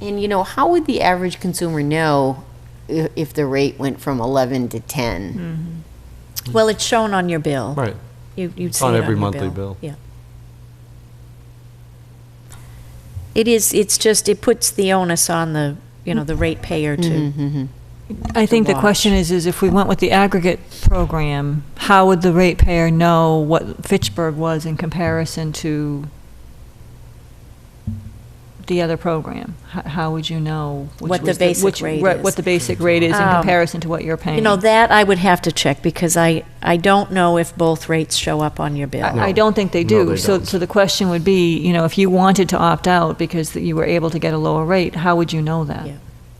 [SPEAKER 2] And how would the average consumer know if the rate went from 11 to 10?
[SPEAKER 7] Mm-hmm. Well, it's shown on your bill.
[SPEAKER 1] Right.
[SPEAKER 7] You'd see
[SPEAKER 1] On
[SPEAKER 7] it
[SPEAKER 1] every
[SPEAKER 7] your
[SPEAKER 1] monthly bill.
[SPEAKER 7] Yeah. It's just, it puts the onus on the, the ratepayer to.
[SPEAKER 8] I think the
[SPEAKER 7] watch.
[SPEAKER 8] question is if we went with the aggregate program, how would the ratepayer know what Fitchburg was in comparison to the other program? How would you know
[SPEAKER 7] What the basic rate is.
[SPEAKER 8] What the basic rate is in comparison to what you're paying?
[SPEAKER 7] That I would have to check, because I don't know if both rates show up on your bill.
[SPEAKER 8] I don't think they
[SPEAKER 1] No,
[SPEAKER 8] do.
[SPEAKER 1] they
[SPEAKER 8] So
[SPEAKER 1] don't.
[SPEAKER 8] the question would be, if you wanted to opt out because you were able to get a lower rate, how would you know that?
[SPEAKER 7] Yeah.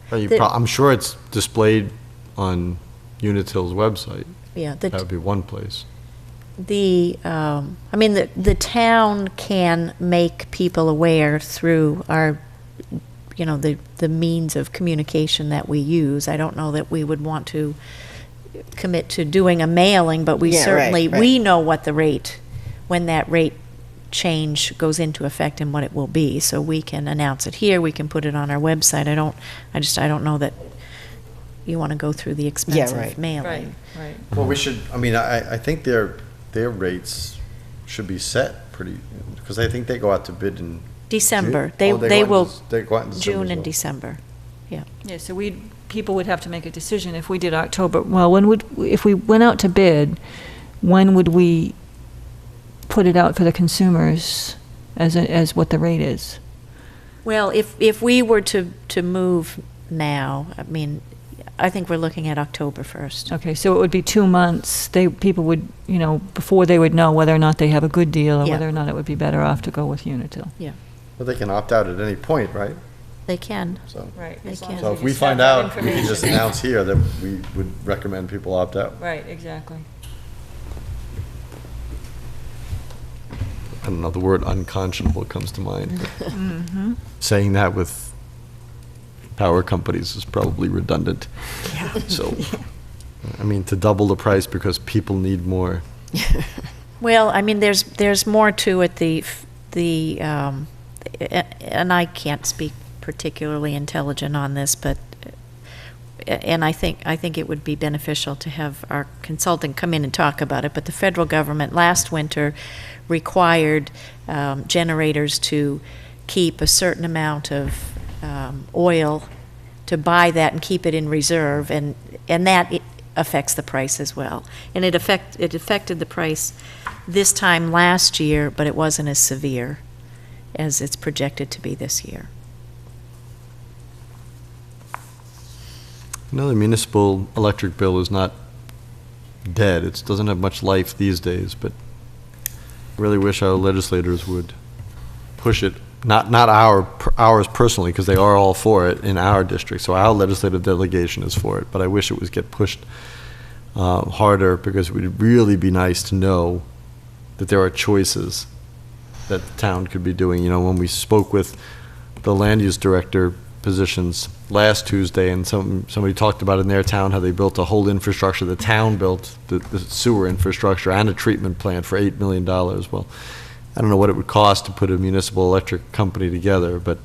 [SPEAKER 1] Well,
[SPEAKER 7] The-
[SPEAKER 1] I'm sure it's displayed on Unitil's website.
[SPEAKER 7] Yeah,
[SPEAKER 1] That would be one place.
[SPEAKER 7] I mean, the town can make people aware through our, the means of communication that we use. I don't know that we would want to commit to doing a mailing, but we
[SPEAKER 2] Yeah,
[SPEAKER 7] certainly,
[SPEAKER 2] right.
[SPEAKER 7] we know what the rate, when that rate change goes into effect and what it will be. So we can announce it here, we can put it on our website. I don't know that you want to go through the expense
[SPEAKER 2] right.
[SPEAKER 7] of mailing.
[SPEAKER 8] Right.
[SPEAKER 1] Well, we should, I think their rates should be set pretty, because I think they go out to bid in
[SPEAKER 7] December.
[SPEAKER 1] June?
[SPEAKER 7] They
[SPEAKER 1] Oh,
[SPEAKER 7] they
[SPEAKER 1] go out in
[SPEAKER 7] will,
[SPEAKER 1] they go out in December
[SPEAKER 7] June
[SPEAKER 1] as
[SPEAKER 7] and
[SPEAKER 1] well.
[SPEAKER 7] December. Yeah.
[SPEAKER 8] Yeah, so people would have to make a decision if we did October. Well, if we went out to bid, when would we put it out for the consumers as what the rate is?
[SPEAKER 7] Well, if we were to move now, I mean, I think we're looking at October 1st.
[SPEAKER 8] Okay, so it would be 2 months. People would, before they would know whether or not they have a good deal or
[SPEAKER 7] Yeah.
[SPEAKER 8] whether or not it would be better off to go with Unitil.
[SPEAKER 7] Yeah,
[SPEAKER 1] But they can opt out at any point, right?
[SPEAKER 7] they can.
[SPEAKER 1] So,
[SPEAKER 8] Right.
[SPEAKER 7] They can.
[SPEAKER 1] so if we find out, we can just announce here that we would recommend people opt out.
[SPEAKER 8] Right, exactly.
[SPEAKER 1] I don't know, the word unconscionable comes to mind. but Saying that with power companies is probably redundant. So, I mean, to double the price because people need more.
[SPEAKER 7] Well, I mean, there's more to it. And I can't speak particularly intelligent on this, but and I think it would be beneficial to have our consultant come in and talk about it. But the federal government last winter required generators to keep a certain amount of oil, to buy that and keep it in reserve, and that affects the price as well. And it affected the price this time last year, but it wasn't as severe as it's projected to be this year.
[SPEAKER 1] The municipal electric bill is not dead. It doesn't have much life these days, but I really wish our legislators would push it. Not ours personally, because they are all for it in our district. So our legislative delegation is for it. But I wish it was get pushed harder, because it would really be nice to know that there are choices that the town could be doing. When we spoke with the land use director positions last Tuesday, and somebody talked about in their town how they built a whole infrastructure. The town built the sewer infrastructure and a treatment plant for $8 million. Well, I don't know what it would cost to put a municipal electric company together, but,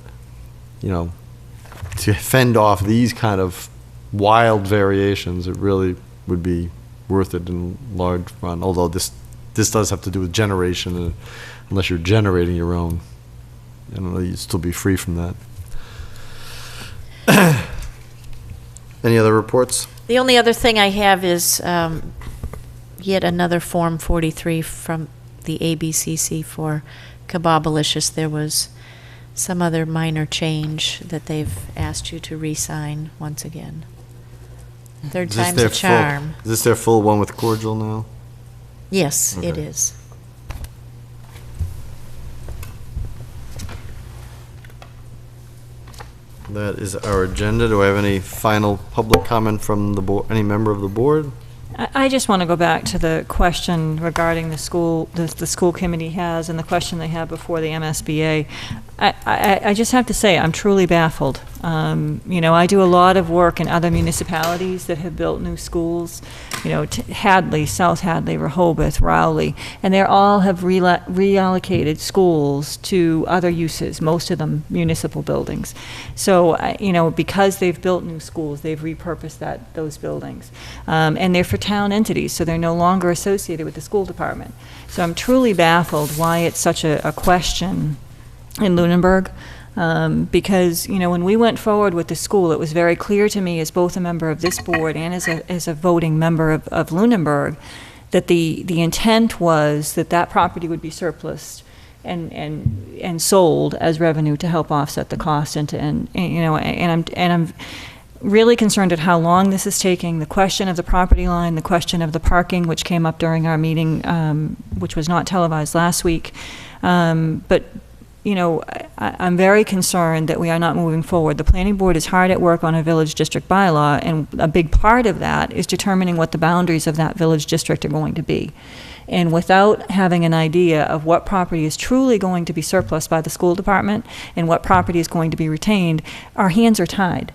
[SPEAKER 1] to fend off these kind of wild variations, it really would be worth it in large run. Although this does have to do with generation, and unless you're generating your own, I don't know, you'd still be free from that. Any other reports?
[SPEAKER 7] The only other thing I have is yet another Form 43 from the ABCC for Kebabalicious. There was some other minor change that they've asked you to re-sign once again. Third
[SPEAKER 1] Is this
[SPEAKER 7] time's
[SPEAKER 1] their
[SPEAKER 7] a charm.
[SPEAKER 1] Is this their full one with cordial now?
[SPEAKER 7] Yes, it
[SPEAKER 1] Okay.
[SPEAKER 7] is.
[SPEAKER 1] That is our agenda. Do I have any final public comment from the board, any member of the board?
[SPEAKER 8] I just want to go back to the question regarding the school committee has, and the question they have before the MSBA. I just have to say, I'm truly baffled. I do a lot of work in other municipalities that have built new schools, Hadley, South Hadley, Rehoboth, Rowley, and they all have reallocated schools to other uses, most of them municipal buildings. So, because they've built new schools, they've repurposed those buildings. And they're for town entities, so they're no longer associated with the school department. So I'm truly baffled why it's such a question in Lunenburg, because when we went forward with the school, it was very clear to me, as both a member of this board and as a voting member of Lunenburg, that the intent was that property would be surplus and sold as revenue to help offset the cost, and I'm really concerned at how long this is taking. The question of the property line, the question of the parking, which came up during our meeting, which was not televised last week, but I'm very concerned that we are not moving forward. The planning board is hard at work on a village district bylaw, and a big part of that is determining what the boundaries of that village district are going to be. And without having an idea of what property is truly going to be surplus by the school department and what property is going to be retained, our hands are tied.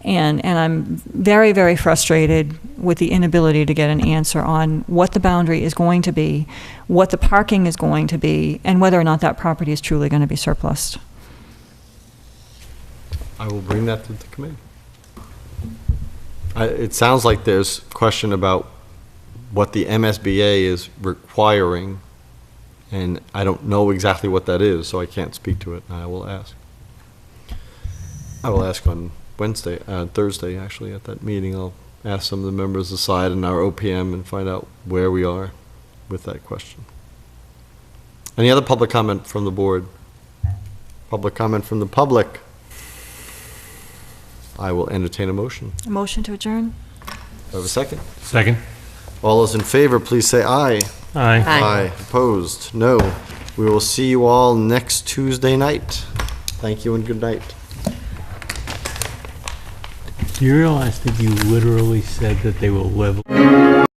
[SPEAKER 8] And I'm very, very frustrated with the inability to get an answer on what the boundary is going to be, what the parking is going to be, and whether or not that property is truly going to be surplus.
[SPEAKER 1] I will bring that to the committee. It sounds like there's a question about what the MSBA is requiring, and I don't know exactly what that is, so I can't speak to it. I will ask. I will ask on Thursday, actually, at that meeting. I'll ask some of the members aside in our OPM and find out where we are with that question. Any other public comment from the board? Public comment from the public? I will entertain a motion.
[SPEAKER 8] A motion to adjourn?
[SPEAKER 1] Do I have a second?
[SPEAKER 13] Second?
[SPEAKER 1] All those in favor, please say aye.
[SPEAKER 13] Aye.
[SPEAKER 1] Aye. Opposed? No. We will see you all next Tuesday night. Thank you and good night.
[SPEAKER 13] Do you realize that you literally said that they will level?